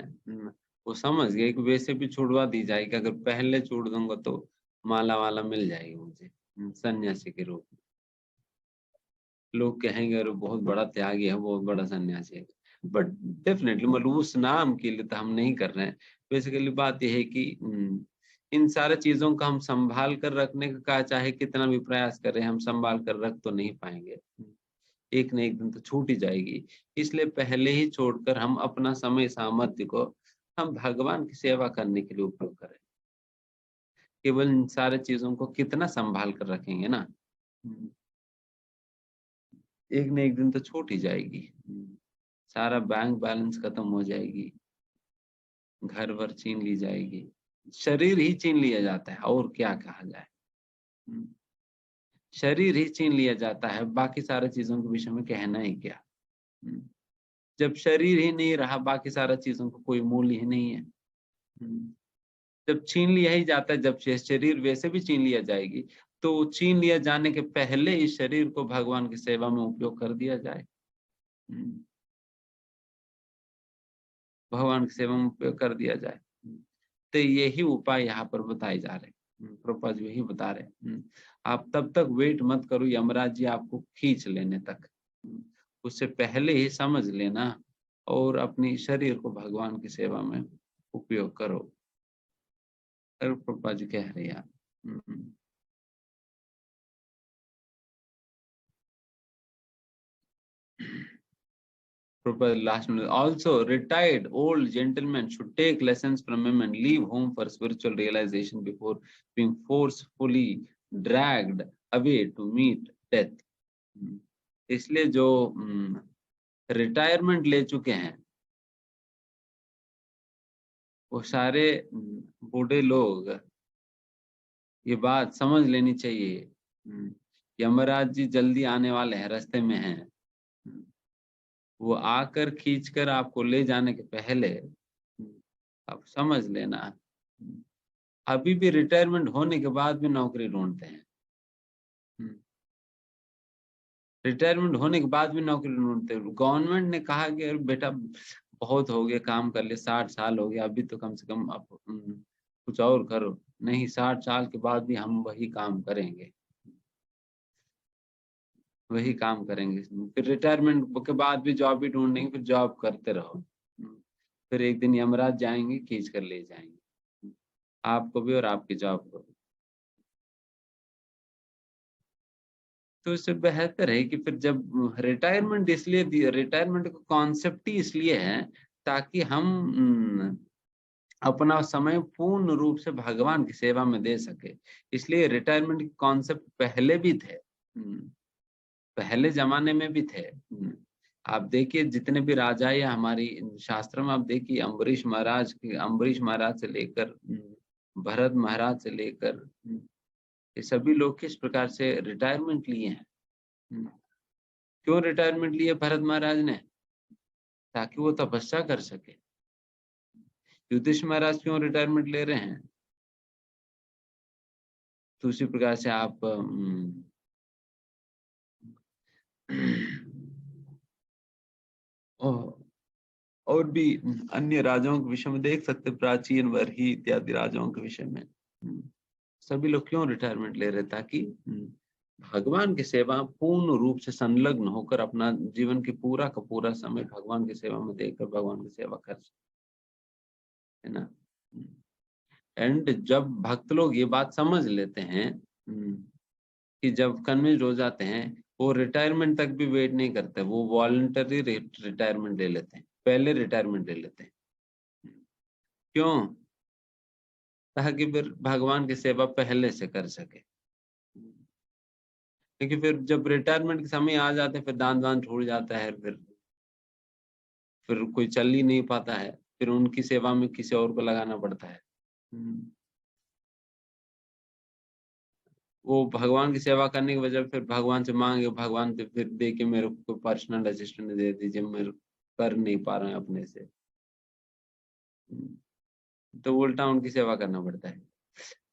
वो समझ गए कि वैसे भी छुड़वा दी जाएगी, अगर पहले छोड़ दूंगा तो माला वाला मिल जाएगी मुझे सन्यासी के रूप में। लोग कहेंगे अरे बहुत बड़ा त्यागी है, बहुत बड़ा सन्यासी है, बट डेफिनेटली मतलब उस नाम के लिए तो हम नहीं कर रहे हैं। बेसिकली बात यह है कि इन सारे चीजों का हम संभाल कर रखने का चाहे कितना भी प्रयास करें, हम संभाल कर रख तो नहीं पाएंगे, एक न एक दिन तो छूट ही जाएगी। इसलिए पहले ही छोड़कर हम अपना समय सामर्थ्य को हम भगवान की सेवा करने के लिए उपयोग करें। केवल इन सारे चीजों को कितना संभाल कर रखेंगे ना, एक न एक दिन तो छूट ही जाएगी। सारा बैंक बैलेंस खत्म हो जाएगी, घर भर छीन ली जाएगी, शरीर ही छीन लिया जाता है, और क्या कहा जाए। शरीर ही छीन लिया जाता है, बाकी सारे चीजों के विषय में कहना ही क्या। जब शरीर ही नहीं रहा, बाकी सारा चीजों को कोई मूल्य ही नहीं है। जब छीन लिया ही जाता है, जब शरीर वैसे भी छीन लिया जाएगी, तो छीन लिया जाने के पहले इस शरीर को भगवान की सेवा में उपयोग कर दिया जाए, भगवान की सेवा में उपयोग कर दिया जाए। तो यही उपाय यहाँ पर बताए जा रहे हैं, प्रभुपाद यही बता रहे। आप तब तक वेट मत करो यमराज जी आपको खींच लेने तक, उससे पहले ही समझ लेना और अपनी शरीर को भगवान की सेवा में उपयोग करो। प्रभुपाद जी कह रहे हैं। Last one. Also, retired old gentlemen should take lessons from him and leave home for spiritual realization before being forcefully dragged away to meet death. इसलिए जो रिटायरमेंट ले चुके हैं वो सारे बूढ़े लोग ये बात समझ लेनी चाहिए, यमराज जी जल्दी आने वाले हैं, रास्ते में हैं। वो आकर खींचकर आपको ले जाने के पहले आप समझ लेना, अभी भी रिटायरमेंट होने के बाद भी नौकरी ढूंढते हैं। रिटायरमेंट होने के बाद भी नौकरी ढूंढते हैं। गवर्नमेंट ने कहा कि अरे बेटा बहुत हो गया, काम कर ले, 60 साल हो गया, अभी तो कम से कम आप कुछ और करो। नहीं, 60 साल के बाद भी हम वही काम करेंगे, वही काम करेंगे। फिर रिटायरमेंट के बाद भी जॉब ही ढूंढेंगे, फिर जॉब करते रहो। फिर एक दिन यमराज जाएंगे, खींच कर ले जाएंगे आपको भी और आपकी जॉब को भी। तो इससे बेहतर है कि फिर जब रिटायरमेंट, इसलिए रिटायरमेंट का कॉन्सेप्ट ही इसलिए है ताकि हम अपना समय पूर्ण रूप से भगवान की सेवा में दे सके। इसलिए रिटायरमेंट के कॉन्सेप्ट पहले भी थे, पहले जमाने में भी थे। आप देखिए जितने भी राजा या हमारी शास्त्र में आप देखिए, अम्बरीश महाराज से लेकर भरत महाराज से लेकर ये सभी लोग किस प्रकार से रिटायरमेंट लिए हैं। क्यों रिटायरमेंट लिए भरत महाराज ने? ताकि वो तपस्या कर सके। युधिष्ठिर महाराज क्यों रिटायरमेंट ले रहे हैं? तो उसी प्रकार से आप और भी अन्य राजाओं के विषय में देख सकते, प्राचीन वर्ही इत्यादि राजाओं के विषय में सभी लोग क्यों रिटायरमेंट ले रहे, ताकि भगवान की सेवा पूर्ण रूप से संलग्न होकर अपना जीवन की पूरा का पूरा समय भगवान की सेवा में देकर भगवान की सेवा कर सके, है ना। एंड जब भक्त लोग ये बात समझ लेते हैं कि जब कन्विंस हो जाते हैं, वो रिटायरमेंट तक भी वेट नहीं करते, वो वॉलंटरी रिटायरमेंट ले लेते हैं, पहले रिटायरमेंट ले लेते हैं। क्यों? ताकि फिर भगवान की सेवा पहले से कर सके। क्योंकि फिर जब रिटायरमेंट के समय आ जाते हैं, फिर दान छूट जाता है, फिर कोई चल ही नहीं पाता है, फिर उनकी सेवा में किसी और को लगाना पड़ता है। वो भगवान की सेवा करने की वजह फिर भगवान से मांगे, भगवान से फिर दे के मेरे को पर्सनल असिस्टेंट दे दीजिए, मेरे कर नहीं पा रहे हैं अपने से, तो उल्टा उनकी सेवा करना पड़ता है।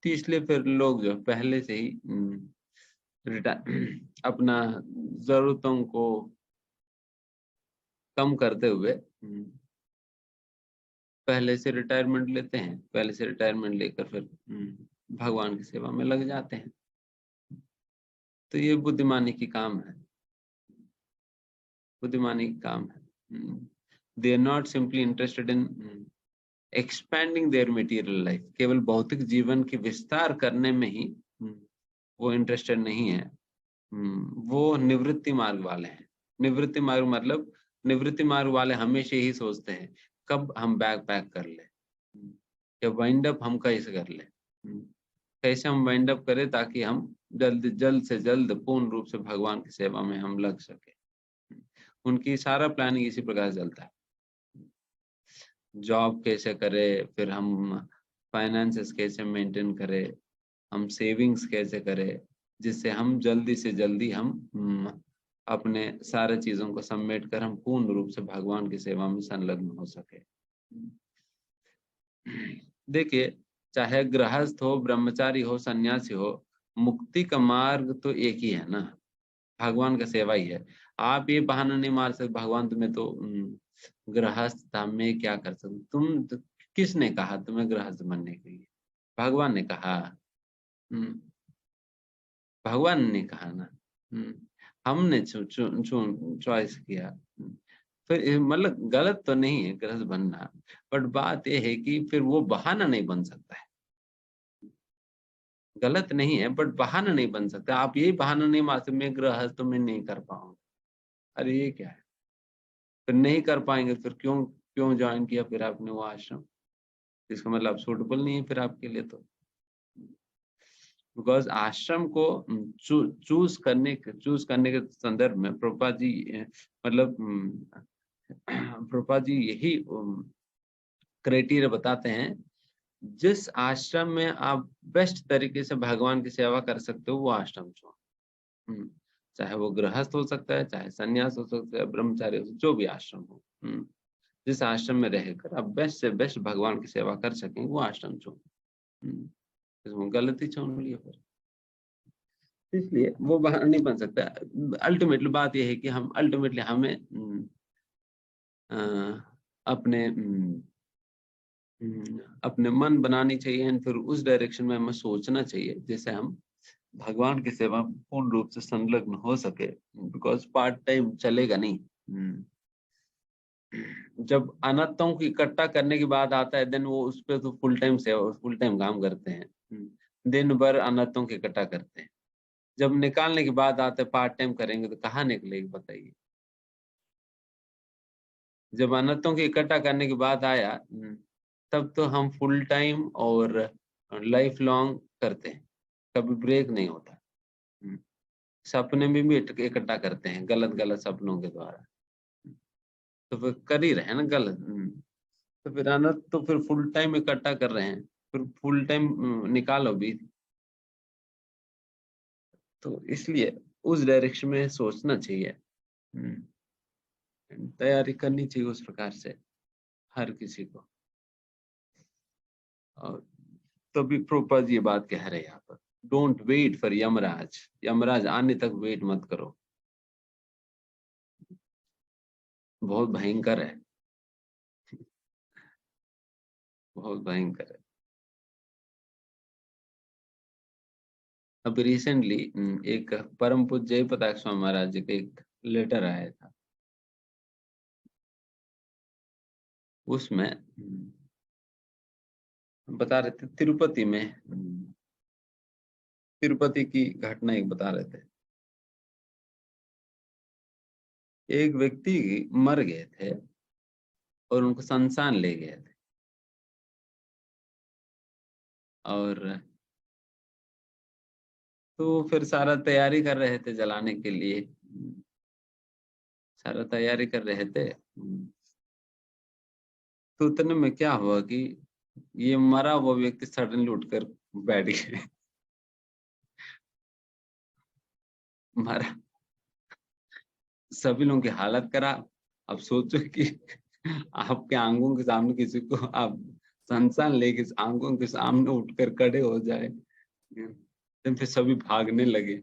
तो इसलिए फिर लोग जो पहले से ही अपना जरूरतों को कम करते हुए पहले से रिटायरमेंट लेते हैं, पहले से रिटायरमेंट लेकर फिर भगवान की सेवा में लग जाते हैं। तो ये बुद्धिमानी की काम है, बुद्धिमानी की काम है। They are not simply interested in expanding their material life, केवल भौतिक जीवन की विस्तार करने में ही वो इंटरेस्टेड नहीं है। वो निवृत्ति मार्ग वाले हैं। निवृत्ति मार्ग मतलब निवृत्ति मार्ग वाले हमेशा ही सोचते हैं कब हम बैग पैक कर ले, या वाइंड अप हम कैसे कर ले, कैसे हम वाइंड अप करें ताकि हम जल्द से जल्द पूर्ण रूप से भगवान की सेवा में हम लग सके। उनकी सारा प्लानिंग इसी प्रकार चलता है। जॉब कैसे करें, फिर हम फाइनेंसेस कैसे मेंटेन करें, हम सेविंग्स कैसे करें, जिससे हम जल्दी से जल्दी हम अपने सारे चीजों को समेट कर हम पूर्ण रूप से भगवान की सेवा में संलग्न हो सके। देखिए, चाहे गृहस्थ हो, ब्रह्मचारी हो, सन्यासी हो, मुक्ति का मार्ग तो एक ही है ना, भगवान का सेवा ही है। आप ये बहाना नहीं मार सकते भगवान तुम्हें तो गृहस्थ था, मैं क्या कर सकूं। तुम तो, किसने कहा तुम्हें गृहस्थ बनने के लिए? भगवान ने कहा। भगवान ने कहा ना, हमने चॉइस किया। फिर मतलब गलत तो नहीं है गृहस्थ बनना, बट बात यह है कि फिर वो बहाना नहीं बन सकता है। गलत नहीं है बट बहाना नहीं बन सकता। आप यही बहाना नहीं मार सकते मैं गृहस्थ तो मैं नहीं कर पाऊंगा। अरे ये क्या है, फिर नहीं कर पाएंगे, फिर क्यों क्यों ज्वाइन किया फिर आपने वो आश्रम? इसका मतलब सूटेबल नहीं है फिर आपके लिए। तो बिकॉज आश्रम को चूज करने के संदर्भ में प्रभुपाद जी मतलब प्रभुपाद जी यही क्राइटेरिया बताते हैं, जिस आश्रम में आप बेस्ट तरीके से भगवान की सेवा कर सकते हो वो आश्रम चुनो। चाहे वो गृहस्थ हो सकता है, चाहे सन्यास हो सकता है, ब्रह्मचारी हो, जो भी आश्रम हो। जिस आश्रम में रहकर आप बेस्ट से बेस्ट भगवान की सेवा कर सकें, वो आश्रम चुनो। इसमें गलती चुन लिया फिर, इसलिए वो बहाना नहीं बन सकता। अल्टीमेटली बात यह है कि हम अल्टीमेटली हमें अ, अपने अपने मन बनानी चाहिए, एंड फिर उस डायरेक्शन में हमें सोचना चाहिए, जैसे हम भगवान की सेवा में पूर्ण रूप से संलग्न हो सके। बिकॉज पार्ट टाइम चलेगा नहीं। जब अनर्थों को इकट्ठा करने की बात आता है, देन वो उस पे तो फुल टाइम सेवा, फुल टाइम काम करते हैं। दिन भर अनर्थों को इकट्ठा करते हैं। जब निकालने की बात आते है पार्ट टाइम करेंगे, तो कहाँ निकलेगी बताइए। जब अनर्थों की इकट्ठा करने की बात आया, तब तो हम फुल टाइम और लाइफ लॉन्ग करते हैं, कभी ब्रेक नहीं होता। सपने में भी इकट्ठा करते हैं गलत गलत सपनों के द्वारा, तो फिर कर ही रहे हैं ना गलत। तो फिर अनर्थ तो फिर फुल टाइम इकट्ठा कर रहे हैं, फिर फुल टाइम निकालो भी। तो इसलिए उस डायरेक्शन में सोचना चाहिए, तैयारी करनी चाहिए उस प्रकार से हर किसी को। और तभी प्रभुपाद ये बात कह रहे हैं यहाँ पर, don't wait for Yamraj, Yamraj आने तक वेट मत करो, बहुत भयंकर है, बहुत भयंकर है। अभी रिसेंटली एक परम पूज्य जयप्रकाश स्वामी महाराज जी का एक लेटर आया था, उसमें बता रहे थे तिरुपति में, तिरुपति की घटना एक बता रहे थे। एक व्यक्ति मर गए थे और उनको शमशान ले गए थे, और तो फिर सारा तैयारी कर रहे थे जलाने के लिए, सारा तैयारी कर रहे थे। तो उतने में क्या हुआ कि ये मरा हुआ व्यक्ति सडनली उठकर बैठ गया, मरा। सभी लोगों की हालत खराब। अब सोचो कि आपके आंखों के सामने किसी को आप शमशान लेके आंखों के सामने उठकर खड़े हो जाए, तो फिर सभी भागने लगे।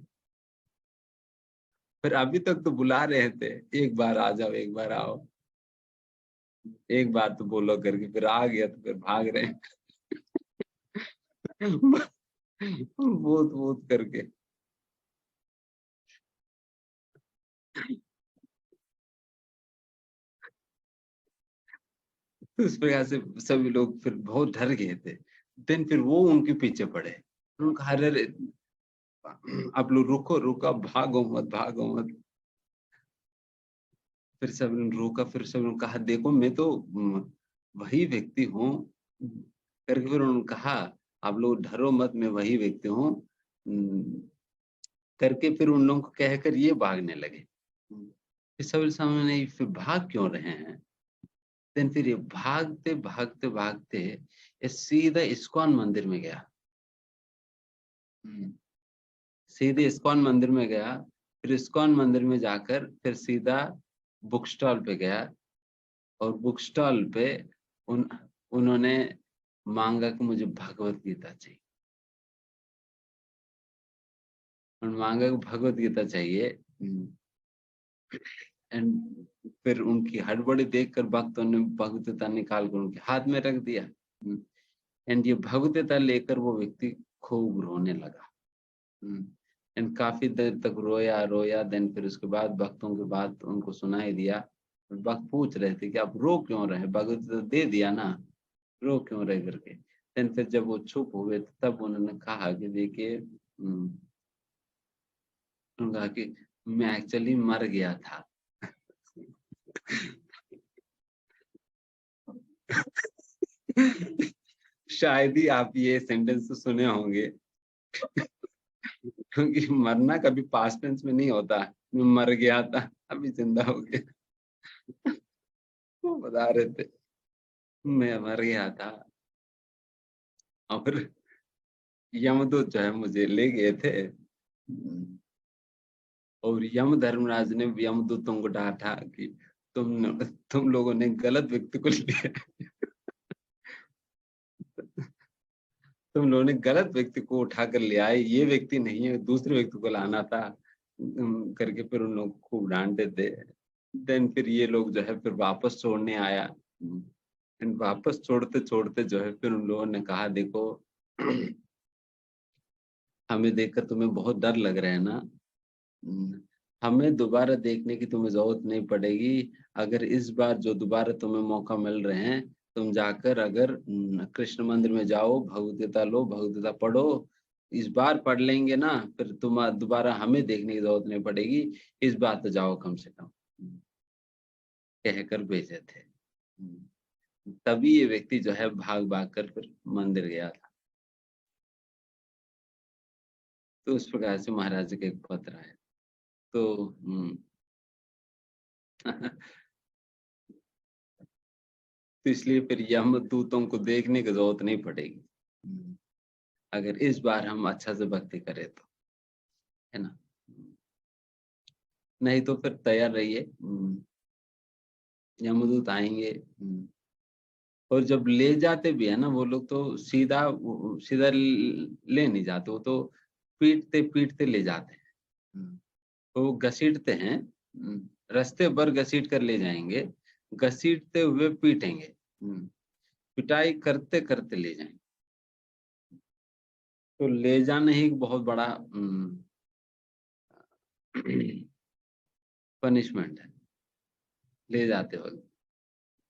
फिर अभी तक तो बुला रहे थे, एक बार आ जाओ, एक बार आओ, एक बार तो बोलो करके, फिर आ गया तो फिर भाग रहे हैं। बहुत बहुत करके। तो इस प्रकार से सभी लोग फिर बहुत डर गए थे। देन फिर वो उनके पीछे पड़े, उनका अरे आप लोग रुको रुको, आप भागो मत, भागो मत। फिर सब ने रोका, फिर सब ने कहा देखो मैं तो वही व्यक्ति हूँ करके, फिर उन्होंने कहा आप लोग डरो मत, मैं वही व्यक्ति हूँ करके, फिर उन लोगों को कहकर ये भागने लगे। फिर सब सामने फिर भाग क्यों रहे हैं, देन फिर ये भागते भागते भागते ये सीधा इस्कॉन मंदिर में गया। सीधे इस्कॉन मंदिर में गया, फिर इस्कॉन मंदिर में जाकर फिर सीधा बुक स्टॉल पे गया, और बुक स्टॉल पे उन्होंने मांगा कि मुझे भगवत गीता चाहिए, उन्होंने मांगा कि भगवत गीता चाहिए। एंड फिर उनकी हड़बड़ी देखकर भक्तों ने भगवत गीता निकाल कर उनके हाथ में रख दिया। एंड ये भगवत गीता लेकर वो व्यक्ति खूब रोने लगा। एंड काफी देर तक रोया रोया, देन फिर उसके बाद भक्तों की बात उनको सुनाई दिया। भक्त पूछ रहे थे कि आप रो क्यों रहे, भगवत गीता दे दिया ना, रो क्यों रहे करके। देन फिर जब वो चुप हुए तब उन्होंने कहा कि देखिए, उन्होंने कहा कि मैं एक्चुअली मर गया था। शायद ही आप ये सेंटेंस तो सुने होंगे, क्योंकि मरना कभी पास्ट टेंस में नहीं होता। मैं मर गया था, अभी जिंदा हो गया। वो बता रहे थे मैं मर गया था, और यमदूत जो है मुझे ले गए थे। और यम धर्मराज ने यमदूतों को डांटा कि तुम लोगों ने गलत व्यक्ति को लिया। तुम लोगों ने गलत व्यक्ति को उठा कर ले आए, ये व्यक्ति नहीं है, दूसरे व्यक्ति को लाना था करके फिर उन लोग खूब डांटे थे। देन फिर ये लोग जो है फिर वापस छोड़ने आया। एंड वापस छोड़ते छोड़ते जो है फिर उन लोगों ने कहा, देखो हमें देखकर तुम्हें बहुत डर लग रहा है ना, हमें दोबारा देखने की तुम्हें जरूरत नहीं पड़ेगी। अगर इस बार जो दोबारा तुम्हें मौका मिल रहे हैं, तुम जाकर अगर कृष्ण मंदिर में जाओ, भगवद गीता लो, भगवद गीता पढ़ो, इस बार पढ़ लेंगे ना, फिर तुम दोबारा हमें देखने की जरूरत नहीं पड़ेगी, इस बार तो जाओ कम से कम, कहकर भेजे थे। तभी ये व्यक्ति जो है भाग भाग कर फिर मंदिर गया था। तो उस प्रकार से महाराज जी का एक पत्र आया। तो तो इसलिए फिर यमदूतों को देखने की जरूरत नहीं पड़ेगी, अगर इस बार हम अच्छा से भक्ति करें तो, है ना। नहीं तो फिर तैयार रहिए, यमदूत आएंगे। और जब ले जाते भी है ना वो लोग, तो सीधा सीधा ले नहीं जाते, वो तो पीटते पीटते ले जाते हैं। तो वो घसीटते हैं, रास्ते भर घसीट कर ले जाएंगे, घसीटते हुए पीटेंगे, पिटाई करते करते ले जाएंगे। तो ले जाना ही एक बहुत बड़ा पनिशमेंट है ले जाते वक्त।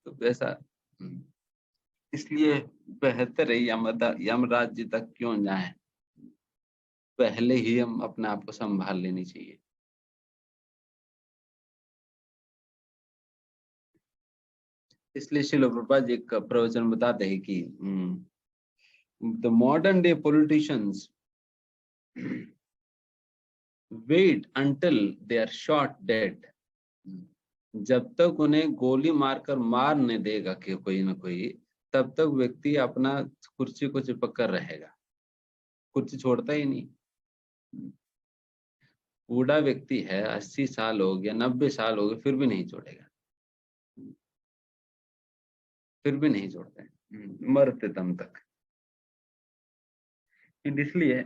तो वैसा इसलिए बेहतर है यमराज जी तक क्यों जाएं, पहले ही हम अपने आप को संभाल लेनी चाहिए। इसलिए श्रील प्रभुपाद जी एक प्रवचन बताते हैं कि the modern day politicians wait until they are shot dead. जब तक उन्हें गोली मारकर मार नहीं देगा कि कोई ना कोई, तब तक व्यक्ति अपना कुर्सी को चिपक कर रहेगा, कुर्सी छोड़ता ही नहीं। बूढ़ा व्यक्ति है, 80 साल हो गया, 90 साल हो गए, फिर भी नहीं छोड़ेगा, फिर भी नहीं छोड़ते, मरते दम तक। इसलिए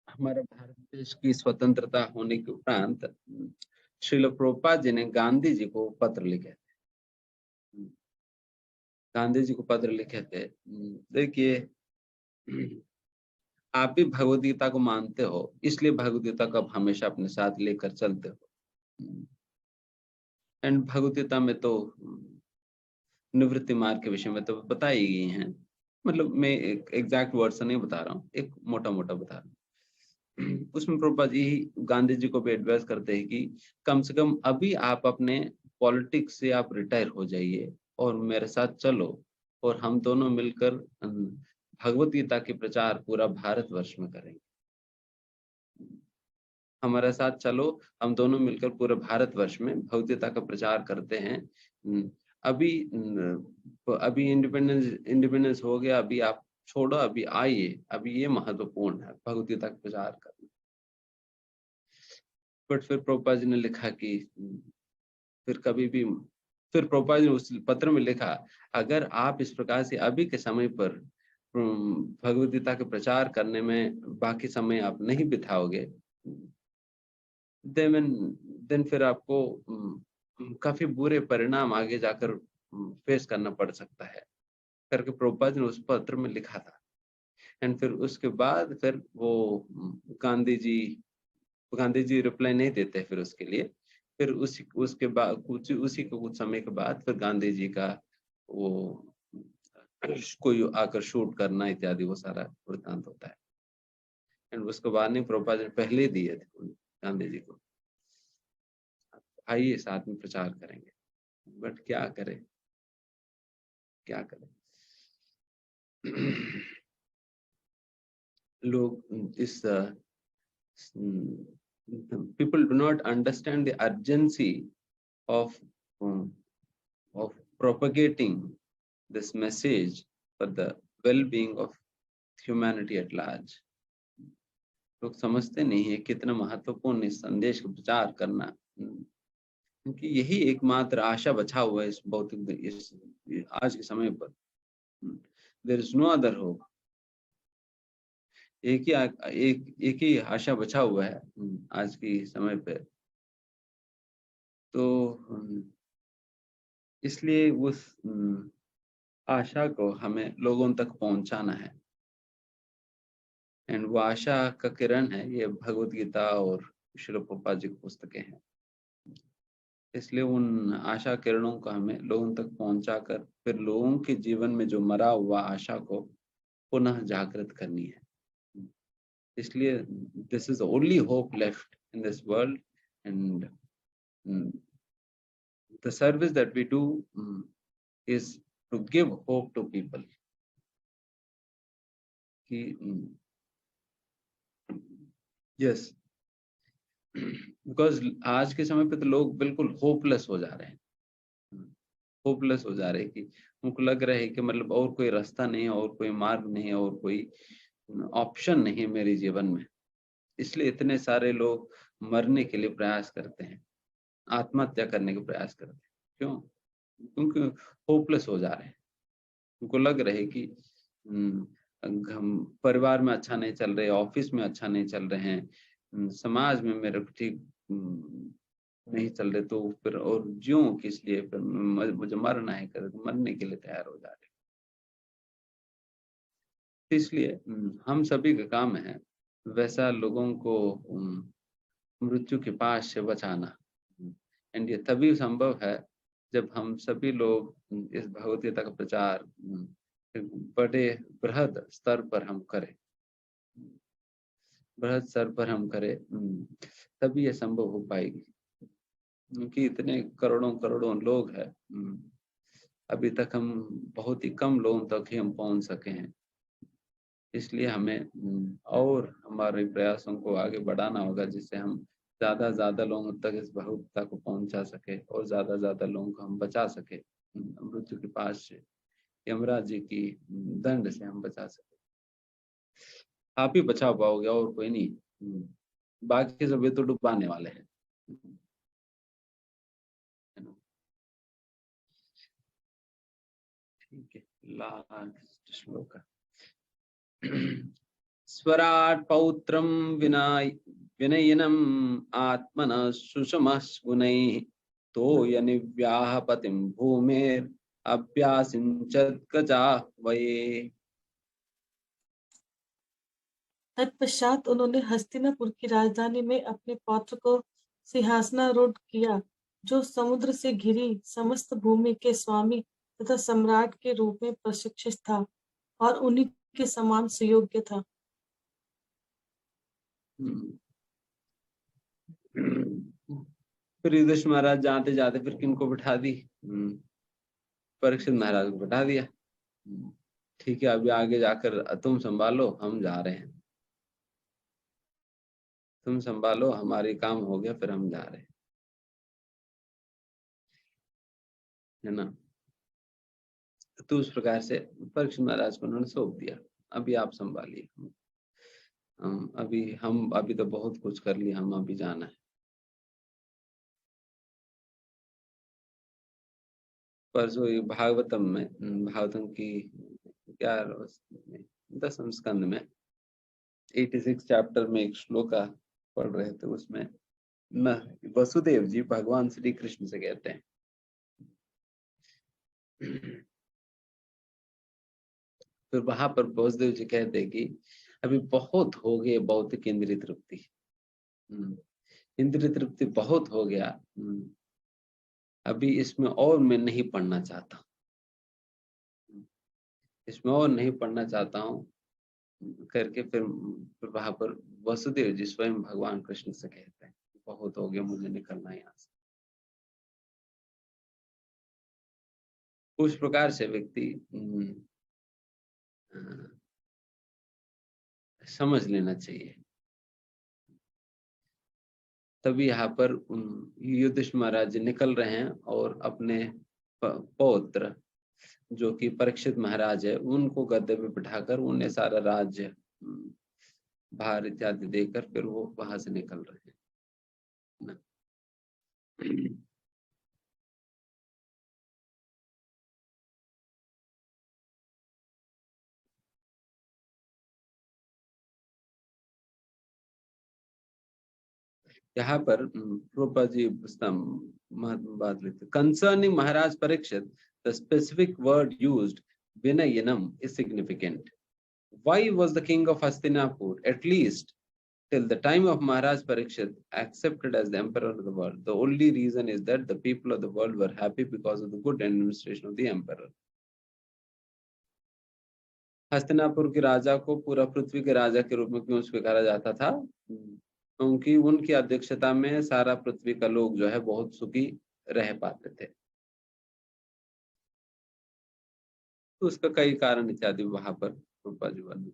हमारा भारत देश की स्वतंत्रता होने के उपरांत श्रील प्रभुपाद जी ने गांधी जी को पत्र लिखे थे। गांधी जी को पत्र लिखे थे, देखिए आप भी भगवद गीता को मानते हो, इसलिए भगवद गीता को आप हमेशा अपने साथ लेकर चलते हो। एंड भगवद गीता में तो निवृत्ति मार्ग के विषय में तो बताई गई हैं, मतलब मैं एक एग्जैक्ट वर्ड से नहीं बता रहा हूँ, एक मोटा मोटा बता रहा हूँ। उसमें प्रभुपाद जी गांधी जी को भी एडवाइस करते हैं कि कम से कम अभी आप अपने पॉलिटिक्स से आप रिटायर हो जाइए और मेरे साथ चलो, और हम दोनों मिलकर भगवत गीता के प्रचार पूरा भारतवर्ष में करेंगे। हमारे साथ चलो, हम दोनों मिलकर पूरे भारतवर्ष में भगवत गीता का प्रचार करते हैं। अभी अभी इंडिपेंडेंस हो गया, अभी आप छोड़ो, अभी आइए, अभी ये महत्वपूर्ण है भगवत गीता का प्रचार करना। बट फिर प्रभुपाद जी ने लिखा कि फिर कभी भी, फिर प्रभुपाद जी ने उस पत्र में लिखा, अगर आप इस प्रकार से अभी के समय पर भगवद गीता के प्रचार करने में बाकी समय आप नहीं बिताओगे, देन फिर आपको काफी बुरे परिणाम आगे जाकर फेस करना पड़ सकता है करके प्रभुपाद ने उस पत्र में लिखा था। एंड फिर उसके बाद फिर वो गांधी जी रिप्लाई नहीं देते फिर उसके लिए। फिर उसके बाद उसी के कुछ समय के बाद फिर गांधी जी का वो कोई आकर शूट करना इत्यादि वो सारा वृत्तांत होता है। एंड उसके बाद नहीं, प्रभुपाद ने पहले दिए थे गांधी जी को, आइए साथ में प्रचार करेंगे। बट क्या करें, क्या करें। लोग इस people do not understand the urgency of propagating this message for the well-being of humanity at large. लोग समझते नहीं है कितना महत्वपूर्ण इस संदेश का प्रचार करना, क्योंकि यही एकमात्र आशा बचा हुआ है इस भौतिक इस आज के समय पर। There is no other hope. एक ही आशा बचा हुआ है आज की समय पे। तो इसलिए उस आशा को हमें लोगों तक पहुंचाना है। एंड वो आशा का किरण है ये भगवत गीता और श्रील प्रभुपाद जी की पुस्तकें हैं। इसलिए उन आशा किरणों को हमें लोगों तक पहुंचाकर फिर लोगों के जीवन में जो मरा हुआ आशा को पुनः जागृत करनी है। इसलिए this is only hope left in this world, and the service that we do is to give hope to people कि yes, because आज के समय पे तो लोग बिल्कुल होपलेस हो जा रहे हैं, होपलेस हो जा रहे हैं कि उनको लग रहा है कि मतलब और कोई रास्ता नहीं है, और कोई मार्ग नहीं है, और कोई ऑप्शन नहीं है मेरे जीवन में। इसलिए इतने सारे लोग मरने के लिए प्रयास करते हैं, आत्महत्या करने के प्रयास करते हैं। क्यों? क्योंकि होपलेस हो जा रहे हैं। उनको लग रहा है कि हम परिवार में अच्छा नहीं चल रहे, ऑफिस में अच्छा नहीं चल रहे हैं, समाज में मेरे को ठीक नहीं चल रहे, तो फिर और ज्यों किस लिए, फिर मुझे मरना है, कर मरने के लिए तैयार हो जा रहे। इसलिए हम सभी का काम है वैसा लोगों को मृत्यु के पास से बचाना। एंड ये तभी संभव है जब हम सभी लोग इस भगवत गीता का प्रचार बड़े बृहद स्तर पर हम करें, बृहद स्तर पर हम करें, तभी ये संभव हो पाएगी। क्योंकि इतने करोड़ों करोड़ों लोग हैं, अभी तक हम बहुत ही कम लोगों तक ही हम पहुंच सके हैं। इसलिए हमें और हमारे प्रयासों को आगे बढ़ाना होगा, जिससे हम ज्यादा लोगों तक इस भगवत्ता को पहुंचा सके और ज्यादा लोगों को हम बचा सके मृत्यु के पास से, यमराज जी की दंड से हम बचा सके। आप ही बचा पाओगे और कोई नहीं, बाकी सब ये तो डुबाने वाले हैं। ठीक है, लास्ट श्लोक। स्वराट पौत्रम विनयनम आत्मन सुषमः गुणैः तोयनिव्याह पतिं भूमेर अभ्यासिंचत् गजा वये। तत्पश्चात उन्होंने हस्तिनापुर की राजधानी में अपने पौत्र को सिंहासनारूढ़ किया, जो समुद्र से घिरी समस्त भूमि के स्वामी तथा सम्राट के रूप में प्रशिक्षित था और उन्हीं के समान सुयोग्य था। फिर युधिष्ठिर महाराज जाते जाते फिर किनको बिठा दी? परीक्षित महाराज को बिठा दिया। ठीक है, अभी आगे जाकर तुम संभालो, हम जा रहे हैं, तुम संभालो, हमारे काम हो गया, फिर हम जा रहे हैं, है ना। तो उस प्रकार से परीक्षित महाराज को उन्होंने सौंप दिया, अभी आप संभालिए, हम अभी तो बहुत कुछ कर लिया, हम अभी जाना है। परसों भागवतम में, भागवतम की 10वें स्कंद में 86 चैप्टर में एक श्लोक पढ़ रहे थे, उसमें न वसुदेव जी भगवान श्री कृष्ण से कहते हैं, फिर वहां पर वसुदेव जी कहते हैं कि अभी बहुत हो गए भौतिक इंद्रिय तृप्ति, इंद्रिय तृप्ति बहुत हो गया, अभी इसमें और मैं नहीं पढ़ना चाहता, इसमें और नहीं पढ़ना चाहता हूँ करके फिर वहां पर वसुदेव जी स्वयं भगवान कृष्ण से कहते हैं बहुत हो गया, मुझे निकलना है यहाँ से। उस प्रकार से व्यक्ति समझ लेना चाहिए। तभी यहाँ पर युधिष्ठिर महाराज जी निकल रहे हैं और अपने पौत्र जो कि परीक्षित महाराज है उनको गद्दे पे बिठाकर उन्हें सारा राज्य भार इत्यादि देकर फिर वो वहां से निकल रहे हैं ना। यहाँ पर प्रोपा जी महत्व बात लिखते concerning Maharaj Parikshit the specific word used vinayanam is significant. Why was the king of Hastinapur, at least till the time of Maharaj Parikshit, accepted as the emperor of the world? The only reason is that the people of the world were happy because of the good administration of the emperor. Hastinapur के राजा को पूरा पृथ्वी के राजा के रूप में क्यों स्वीकारा जाता था? क्योंकि उनकी अध्यक्षता में सारा पृथ्वी का लोग जो है बहुत सुखी रह पाते थे. तो उसका कई कारण इत्यादि वहां पर रूपा जी वर्णन.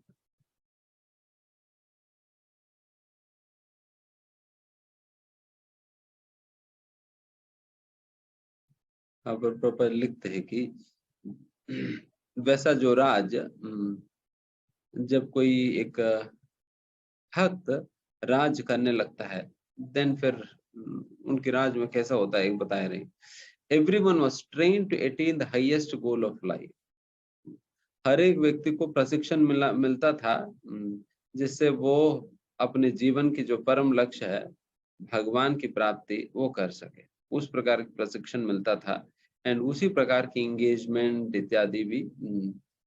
वहां पर प्रोपर लिखते हैं कि वैसा जो राज जब कोई एक भक्त राज करने लगता है देन फिर उनके राज में कैसा होता है बताए रहे. Everyone was trained to attain the highest goal of life. हर एक व्यक्ति को प्रशिक्षण मिलता था जिससे वो अपने जीवन की जो परम लक्ष्य है भगवान की प्राप्ति वो कर सके. उस प्रकार का प्रशिक्षण मिलता था एंड उसी प्रकार की एंगेजमेंट इत्यादि भी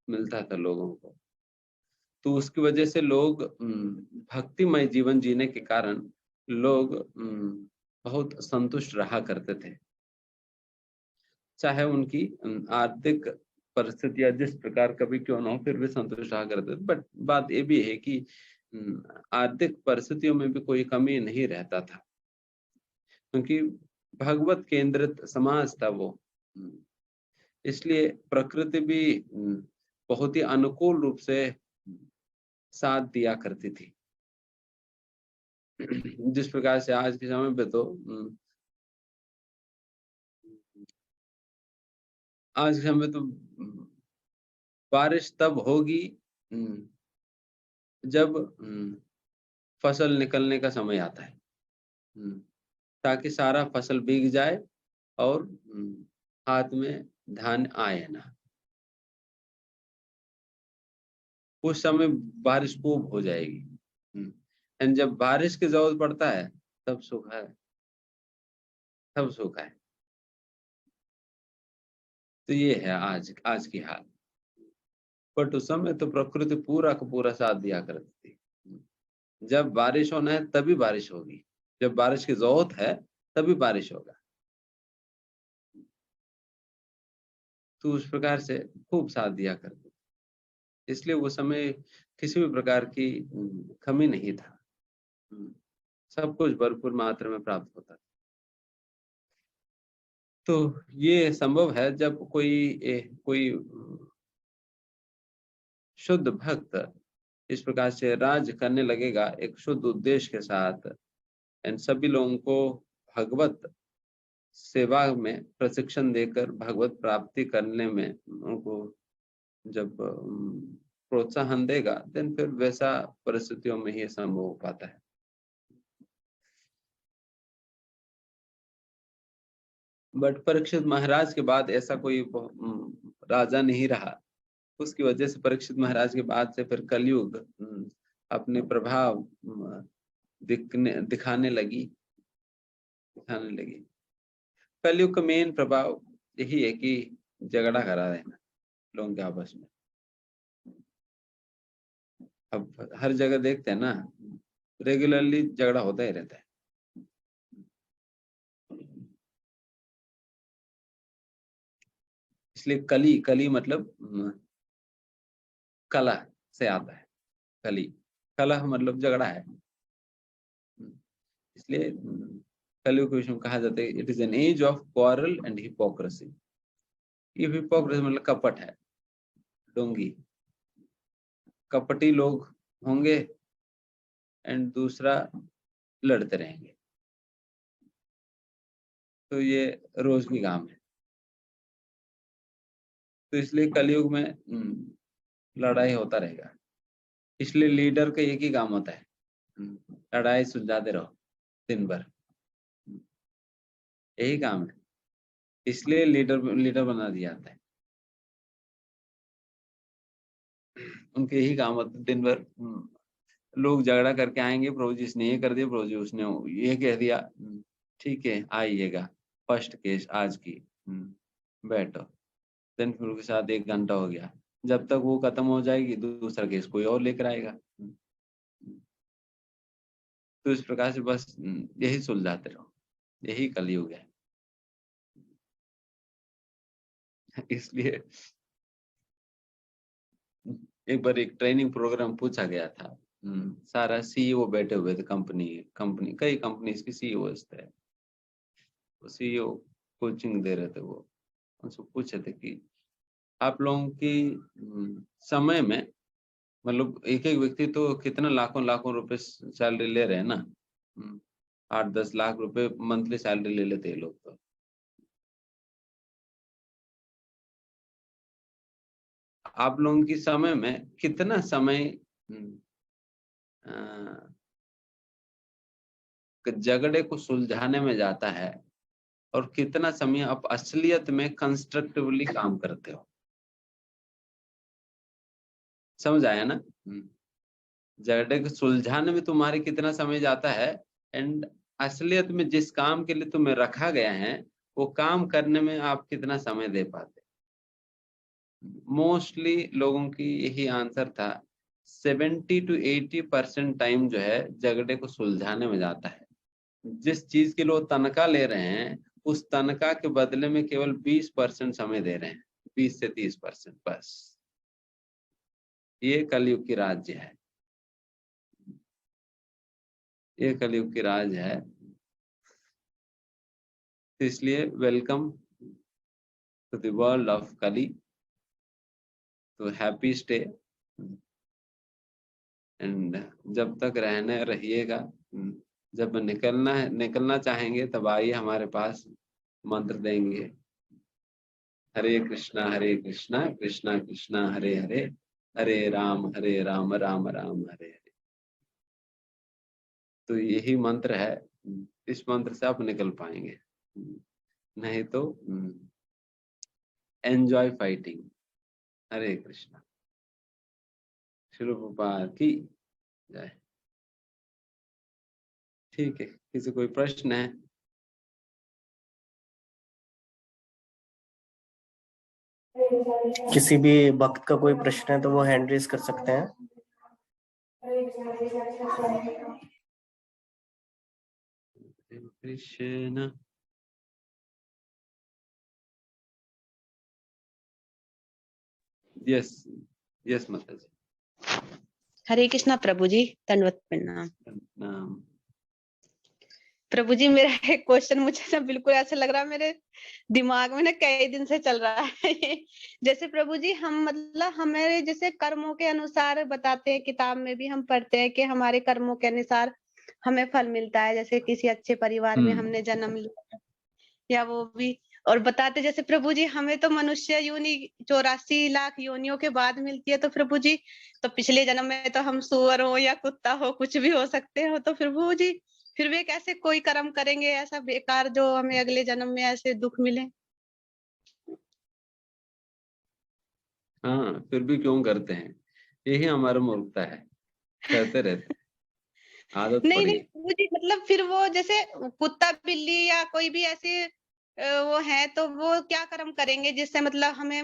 मिलता था लोगों को. तो उसकी वजह से लोग भक्तिमय जीवन जीने के कारण लोग बहुत संतुष्ट रहा करते थे, चाहे उनकी आर्थिक परिस्थितियां जिस प्रकार का भी क्यों ना हो फिर भी संतुष्ट रहा करते थे. बट बात ये भी है कि आर्थिक परिस्थितियों में भी कोई कमी नहीं रहता था क्योंकि भगवत केंद्रित समाज था वो. इसलिए प्रकृति भी बहुत ही अनुकूल रूप से साथ दिया करती थी. जिस प्रकार से आज के समय पे तो आज के समय तो बारिश तब होगी जब फसल निकलने का समय आता है ताकि सारा फसल भीग जाए और हाथ में धान आए ना. उस समय बारिश खूब हो जाएगी एंड जब बारिश की जरूरत पड़ता है तब सूखा है, तब सूखा है. तो ये है आज की हाल. बट उस समय तो प्रकृति पूरा का पूरा साथ दिया करती थी. जब बारिश होना है तभी बारिश होगी, जब बारिश की जरूरत है तभी बारिश होगा. तो उस प्रकार से खूब साथ दिया करते. इसलिए वो समय किसी भी प्रकार की कमी नहीं था. सब कुछ भरपूर मात्रा में प्राप्त होता था. तो ये संभव है जब कोई शुद्ध भक्त इस प्रकार से राज करने लगेगा एक शुद्ध उद्देश्य के साथ एंड सभी लोगों को भगवत सेवा में प्रशिक्षण देकर भगवत प्राप्ति करने में उनको जब प्रोत्साहन देगा देन फिर वैसा परिस्थितियों में ही संभव हो पाता है. बट परीक्षित महाराज के बाद ऐसा कोई राजा नहीं रहा. उसकी वजह से परीक्षित महाराज के बाद से फिर कलयुग अपने प्रभाव दिखाने लगी. कलयुग का मेन प्रभाव यही है कि झगड़ा करा देना लोगों के आपस में. अब हर जगह देखते हैं ना रेगुलरली झगड़ा होता ही रहता है. इसलिए कली मतलब कलह से आता है. कलह मतलब झगड़ा है. इसलिए कलयुग के विषय में कहा जाता है it is an age of quarrel and hypocrisy. ये हिपोक्रेसी मतलब कपट है, डोंगी. कपटी लोग होंगे एंड दूसरा लड़ते रहेंगे. तो ये रोज की काम है. तो इसलिए कलयुग में लड़ाई होता रहेगा. इसलिए लीडर का एक ही काम होता है, लड़ाई सुलझाते रहो दिन भर, यही काम है। इसलिए लीडर बना दिया जाता है। उनके यही काम होता है दिन भर। लोग झगड़ा करके आएंगे, प्रभु जी इसने ये कर दिया, प्रभु जी उसने ये कह दिया, ठीक है आइएगा, फर्स्ट केस आज की, बैठो। देन फिर उसके साथ 1 घंटा हो गया, जब तक वो खत्म हो जाएगी दूसरा केस कोई और लेकर आएगा। तो इस प्रकार से बस यही सुलझाते रहो, यही कलयुग है। इसलिए एक बार एक ट्रेनिंग प्रोग्राम पूछा गया था, सारा सीईओ बैठे हुए थे, कंपनी कई कंपनीज के सीईओ थे। वो सीईओ कोचिंग दे रहे थे, वो उनसे पूछे थे कि आप लोगों की समय में, मतलब एक एक व्यक्ति तो कितना लाखों रुपए सैलरी ले रहे हैं ना, 8-10 लाख रुपए मंथली सैलरी ले लेते हैं लोग। तो आप लोगों की समय में कितना समय झगड़े को सुलझाने में जाता है, और कितना समय आप असलियत में कंस्ट्रक्टिवली काम करते हो। समझ आया ना? झगड़े को सुलझाने में तुम्हारे कितना समय जाता है, एंड असलियत में जिस काम के लिए तुम्हें रखा गया है वो काम करने में आप कितना समय दे पाते। मोस्टली लोगों की यही आंसर था, 70 to 80% टाइम जो है झगड़े को सुलझाने में जाता है। जिस चीज के लिए वो तनख्वाह ले रहे हैं, उस तनख्वाह के बदले में केवल 20% समय दे रहे हैं, 20 से 30% बस। ये कलयुग की राज्य है, ये कलयुग की राज है। इसलिए welcome to the world of Kali, तो हैप्पी स्टे। एंड जब तक रहने रहिएगा, जब निकलना चाहेंगे तब आइए हमारे पास, मंत्र देंगे। हरे कृष्णा कृष्णा कृष्णा हरे हरे, हरे राम राम राम हरे हरे। तो यही मंत्र है, इस मंत्र से आप निकल पाएंगे, नहीं तो एंजॉय फाइटिंग। हरे कृष्णा। श्री प्रभुपाद की जय। ठीक है, किसी कोई प्रश्न है? किसी भी भक्त का कोई प्रश्न है तो वो हैंड रेज कर सकते हैं। कृष्ण। यस माता जी। हरे कृष्णा प्रभु जी, दंडवत प्रणाम। नाम प्रभु जी, मेरा एक क्वेश्चन मुझे ना बिल्कुल ऐसा लग रहा है, मेरे दिमाग में ना कई दिन से चल रहा है। जैसे प्रभु जी, हम मतलब हमारे जैसे कर्मों के अनुसार बताते हैं, किताब में भी हम पढ़ते हैं कि हमारे कर्मों के अनुसार हमें फल मिलता है। जैसे किसी अच्छे परिवार में हमने जन्म लिया या वो भी, और बताते जैसे प्रभु जी हमें तो मनुष्य योनि 84 लाख योनियों के बाद मिलती है। तो प्रभु जी, तो पिछले जन्म में तो हम सुअर हो या कुत्ता हो, कुछ भी हो सकते हो। तो प्रभु जी फिर वे कैसे कोई कर्म करेंगे ऐसा बेकार जो हमें अगले जन्म में ऐसे दुख मिले? हाँ, फिर भी क्यों करते हैं? यही हमारा मूर्खता है, करते रहते हैं, आदत नहीं पड़ी नहीं है। प्रभु जी, मतलब फिर वो जैसे कुत्ता बिल्ली या कोई भी ऐसे वो है, तो वो क्या कर्म करेंगे जिससे मतलब हमें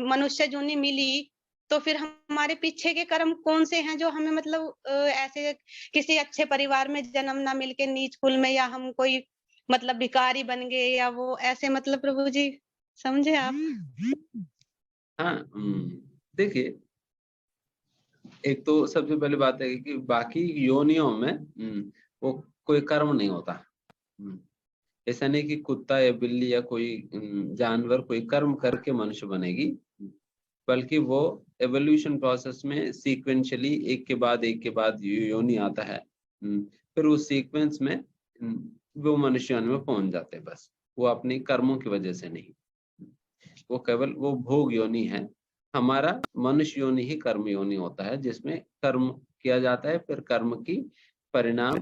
मनुष्य जूनी मिली? तो फिर हमारे पीछे के कर्म कौन से हैं जो हमें मतलब ऐसे किसी अच्छे परिवार में जन्म ना मिलके नीच कुल में, या हम कोई मतलब भिखारी बन गए या वो ऐसे, मतलब प्रभु जी समझे आप? हाँ, देखिए, एक तो सबसे पहली बात है कि बाकी योनियों में वो कोई कर्म नहीं होता। ऐसा नहीं कि कुत्ता या बिल्ली या कोई जानवर कोई कर्म करके मनुष्य बनेगी, बल्कि वो एवोल्यूशन प्रोसेस में सीक्वेंशियली एक के बाद योनि आता है। फिर उस सीक्वेंस में वो मनुष्य में पहुंच जाते हैं। बस वो अपनी कर्मों की वजह से नहीं, वो केवल वो भोग योनि है। हमारा मनुष्य योनि ही कर्म योनि होता है, जिसमें कर्म किया जाता है, फिर कर्म की परिणाम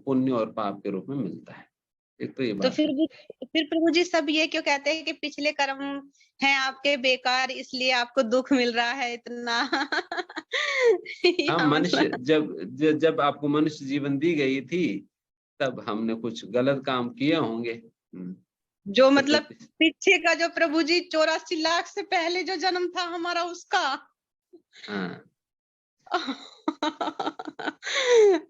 पुण्य और पाप के रूप में मिलता है। एक तो ये तो बात है। फिर प्रभु जी सब ये क्यों कहते हैं कि पिछले कर्म हैं आपके बेकार, इसलिए आपको दुख मिल रहा है इतना? हाँ, या मनुष्य मतलब जब आपको मनुष्य जीवन दी गई थी, तब हमने कुछ गलत काम किए होंगे। जो तो मतलब फिर पीछे का जो प्रभु जी 84 लाख से पहले जो जन्म था हमारा, उसका। हाँ,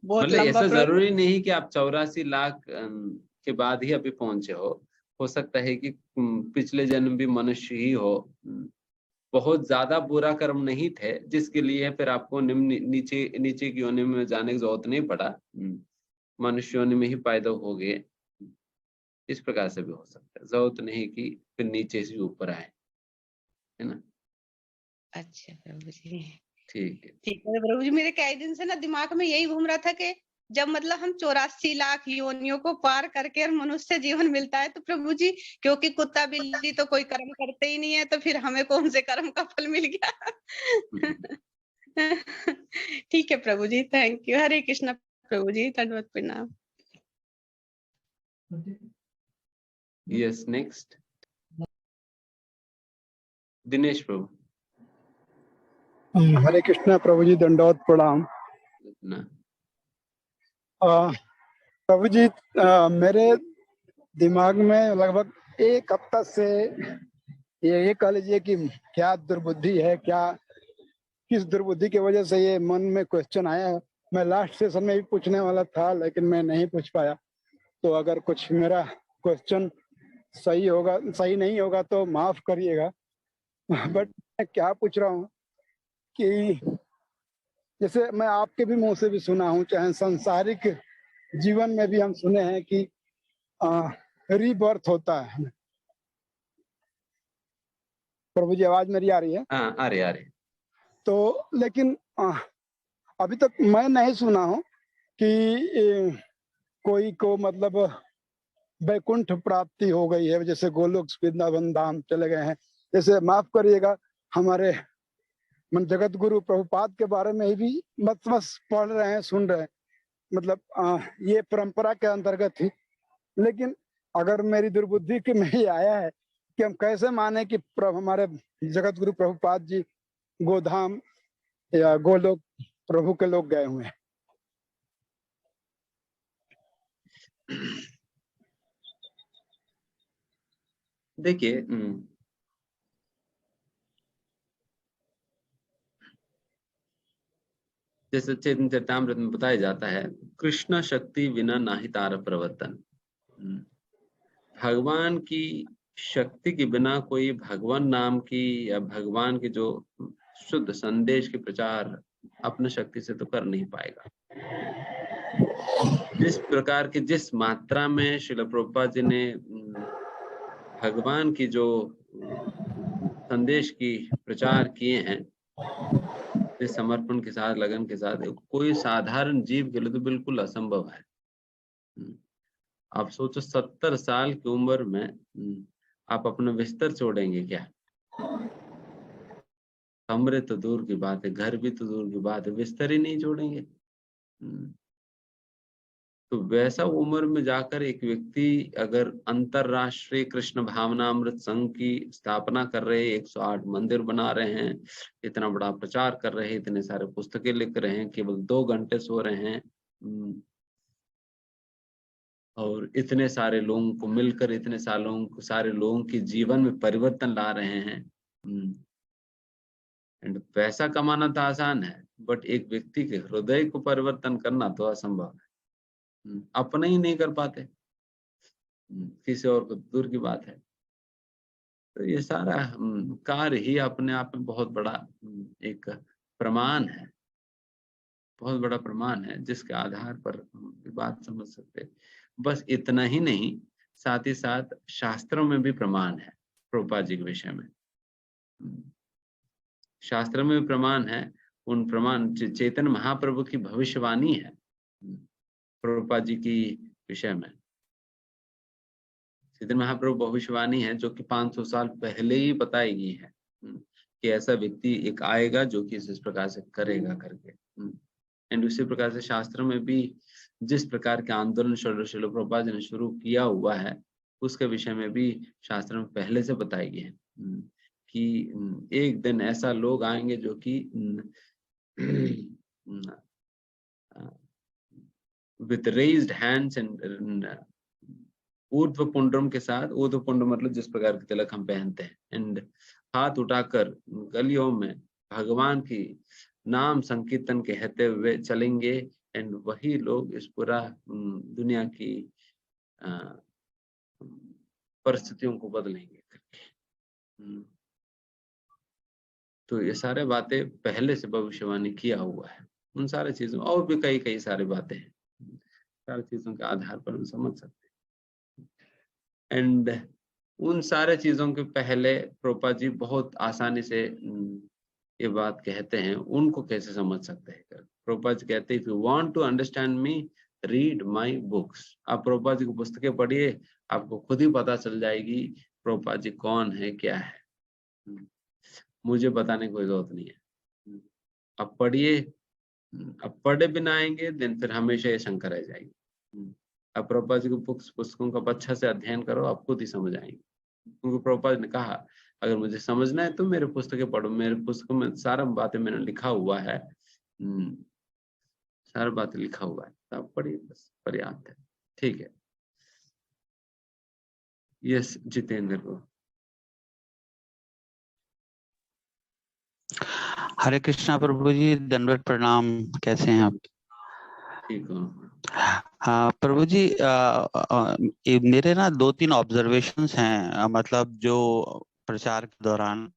बहुत मतलब लंबा ऐसा प्रभु। जरूरी नहीं कि आप 84 लाख के बाद ही अभी पहुंचे हो सकता है कि पिछले जन्म भी मनुष्य ही हो। बहुत ज्यादा बुरा कर्म नहीं थे जिसके लिए फिर आपको नीचे की योनि में जाने की जरूरत नहीं पड़ा, मनुष्य योनि में ही पैदा हो गए। इस प्रकार से भी हो सकता है, जरूरत नहीं कि फिर नीचे से ऊपर आए, है ना। अच्छा प्रभु जी, ठीक है। ठीक है प्रभु जी। मेरे कई दिन से ना दिमाग में यही घूम रहा था कि जब मतलब हम 84 लाख योनियों को पार करके और मनुष्य जीवन मिलता है, तो प्रभु जी क्योंकि कुत्ता बिल्ली तो कोई कर्म करते ही नहीं है, तो फिर हमें कौन से कर्म का फल मिल गया? ठीक है प्रभु जी, थैंक यू। हरे कृष्णा प्रभु जी, दंडवत प्रणाम। यस, नेक्स्ट दिनेश प्रभु। हरे कृष्णा प्रभु जी, दंडवत प्रणाम। ना प्रभु जी, मेरे दिमाग में लगभग एक हफ्ता से ये कह लीजिए कि क्या दुर्बुद्धि है, क्या किस दुर्बुद्धि की वजह से ये मन में क्वेश्चन आया है। मैं लास्ट सेशन में भी पूछने वाला था, लेकिन मैं नहीं पूछ पाया। तो अगर कुछ मेरा क्वेश्चन सही नहीं होगा तो माफ करिएगा। बट मैं क्या पूछ रहा हूँ कि जैसे मैं आपके भी मुंह से भी सुना हूँ, चाहे सांसारिक जीवन में भी हम सुने हैं कि रीबर्थ होता है। प्रभु जी, आवाज मेरी आ रही है? हाँ, आ रहे। तो लेकिन अभी तक मैं नहीं सुना हूँ कि कोई को मतलब वैकुंठ प्राप्ति हो गई है, जैसे गोलोक वृंदावन धाम चले गए हैं। जैसे माफ करिएगा, हमारे मन जगत गुरु प्रभुपाद के बारे में भी बस पढ़ रहे हैं, सुन रहे हैं, मतलब ये परंपरा के अंतर्गत ही। लेकिन अगर मेरी दुर्बुद्धि के में ही आया है कि हम कैसे माने कि हमारे जगत गुरु प्रभुपाद जी गोधाम या गोलोक प्रभु के लोग गए हुए हैं। देखिए, जैसे चैतन्य चरितामृत में बताया जाता है, कृष्ण शक्ति बिना नाहि तार प्रवर्तन। भगवान की शक्ति के बिना कोई भगवान नाम की या भगवान के जो शुद्ध संदेश के प्रचार अपने शक्ति से तो कर नहीं पाएगा। जिस प्रकार की जिस मात्रा में श्रील प्रभुपाद जी ने भगवान की जो संदेश की प्रचार किए हैं, इस समर्पण के साथ, लगन के साथ, कोई साधारण जीव के लिए तो बिल्कुल असंभव है। आप सोचो 70 साल की उम्र में आप अपना बिस्तर छोड़ेंगे क्या? कमरे तो दूर की बात है, घर भी तो दूर की बात है, बिस्तर ही नहीं छोड़ेंगे। तो वैसा उम्र में जाकर एक व्यक्ति अगर अंतरराष्ट्रीय कृष्ण भावनामृत संघ की स्थापना कर रहे हैं, 108 मंदिर बना रहे हैं, इतना बड़ा प्रचार कर रहे हैं, इतने सारे पुस्तकें लिख रहे हैं, केवल 2 घंटे सो रहे हैं, और इतने सारे लोगों को मिलकर इतने सारे लोगों के जीवन में परिवर्तन ला रहे हैं। एंड पैसा कमाना तो आसान है, बट एक व्यक्ति के हृदय को परिवर्तन करना तो असंभव है। अपने ही नहीं कर पाते, किसी और को दूर की बात है। तो ये सारा कार्य ही अपने आप में बहुत बड़ा एक प्रमाण है, बहुत बड़ा प्रमाण है, जिसके आधार पर हम बात समझ सकते हैं। बस इतना ही नहीं, साथ ही साथ शास्त्रों में भी प्रमाण है प्रभुपाद जी के विषय में। शास्त्र में भी प्रमाण है। उन प्रमाण चैतन्य महाप्रभु की भविष्यवाणी है प्रभुपाद जी की विषय में। चैतन्य महाप्रभु भविष्यवाणी है जो कि 500 साल पहले ही बताई गई है कि ऐसा व्यक्ति एक आएगा जो कि इस प्रकार से करेगा करके। एंड उसी प्रकार से शास्त्र में भी जिस प्रकार के आंदोलन श्रील प्रभुपाद जी ने शुरू किया हुआ है उसके विषय में भी शास्त्र में पहले से बताई गई है कि एक दिन ऐसा लोग आएंगे जो कि विथ रेज्ड हैंड्स एंड ऊर्ध्व पुंड्रम के साथ, ऊर्ध्व पुंड्र मतलब जिस प्रकार के तिलक हम पहनते हैं, एंड हाथ उठाकर गलियों में भगवान की नाम संकीर्तन कहते हुए चलेंगे। एंड वही लोग इस पूरा दुनिया की परिस्थितियों को बदलेंगे करके। तो ये सारे बातें पहले से भविष्यवाणी किया हुआ है। उन सारे चीजों और भी कई सारी बातें हैं, सारी चीजों के आधार पर हम समझ सकते हैं। एंड उन सारे चीजों के पहले प्रभुपाद जी बहुत आसानी से ये बात कहते हैं, उनको कैसे समझ सकते हैं। प्रभुपाद जी कहते हैं, if you want to understand me read my books. आप प्रभुपाद जी की पुस्तकें पढ़िए, आपको खुद ही पता चल जाएगी प्रभुपाद जी कौन है, क्या है। मुझे बताने की कोई जरूरत नहीं है। अब पढ़िए, अब पढ़े बिना आएंगे दिन फिर हमेशा ये शंका रह जाएगी। अब प्रभुपाद जी की पुस्तकों का अच्छा से अध्ययन करो, आप खुद ही समझ आएंगे। क्योंकि प्रभुपाद ने कहा अगर मुझे समझना है तो मेरे पुस्तकें पढ़ो, मेरे पुस्तकों में सारा बातें मैंने लिखा हुआ है, सारा बातें लिखा हुआ है, तो आप पढ़िए, बस पर्याप्त है। ठीक है। यस जितेंद्र को। हरे कृष्णा प्रभु जी, दंडवत प्रणाम। कैसे हैं आप? ठीक हो? हाँ प्रभु जी, मेरे ना 2-3 ऑब्जर्वेशंस हैं। मतलब जो प्रचार के दौरान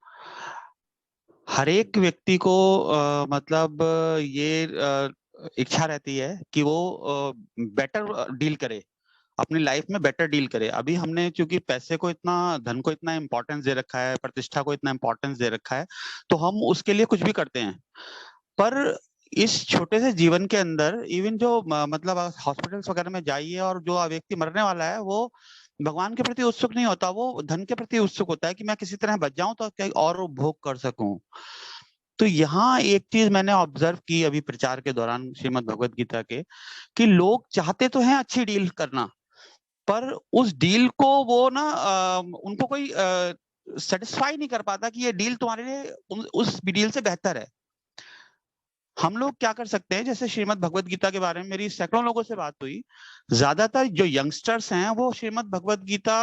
हर एक व्यक्ति को मतलब ये इच्छा रहती है कि वो बेटर डील करे, अपनी लाइफ में बेटर डील करे। अभी हमने चूंकि पैसे को इतना, धन को इतना इंपॉर्टेंस दे रखा है, प्रतिष्ठा को इतना इंपॉर्टेंस दे रखा है, तो हम उसके लिए कुछ भी करते हैं। पर इस छोटे से जीवन के अंदर इवन जो मतलब हॉस्पिटल्स वगैरह में जाइए और जो व्यक्ति मरने वाला है वो भगवान के प्रति उत्सुक नहीं होता, वो धन के प्रति उत्सुक होता है कि मैं किसी तरह बच जाऊं तो क्या और भोग कर सकूं। तो यहाँ एक चीज मैंने ऑब्जर्व की अभी प्रचार के दौरान श्रीमद् भगवत गीता के, कि लोग चाहते तो हैं अच्छी डील करना, पर उस डील को वो ना उनको कोई सेटिस्फाई नहीं कर पाता कि ये डील तुम्हारे लिए उस डील से बेहतर है। हम लोग क्या कर सकते हैं, जैसे श्रीमद् भगवत गीता के बारे में मेरी सैकड़ों लोगों से बात हुई, ज्यादातर जो यंगस्टर्स हैं वो श्रीमद् भगवत गीता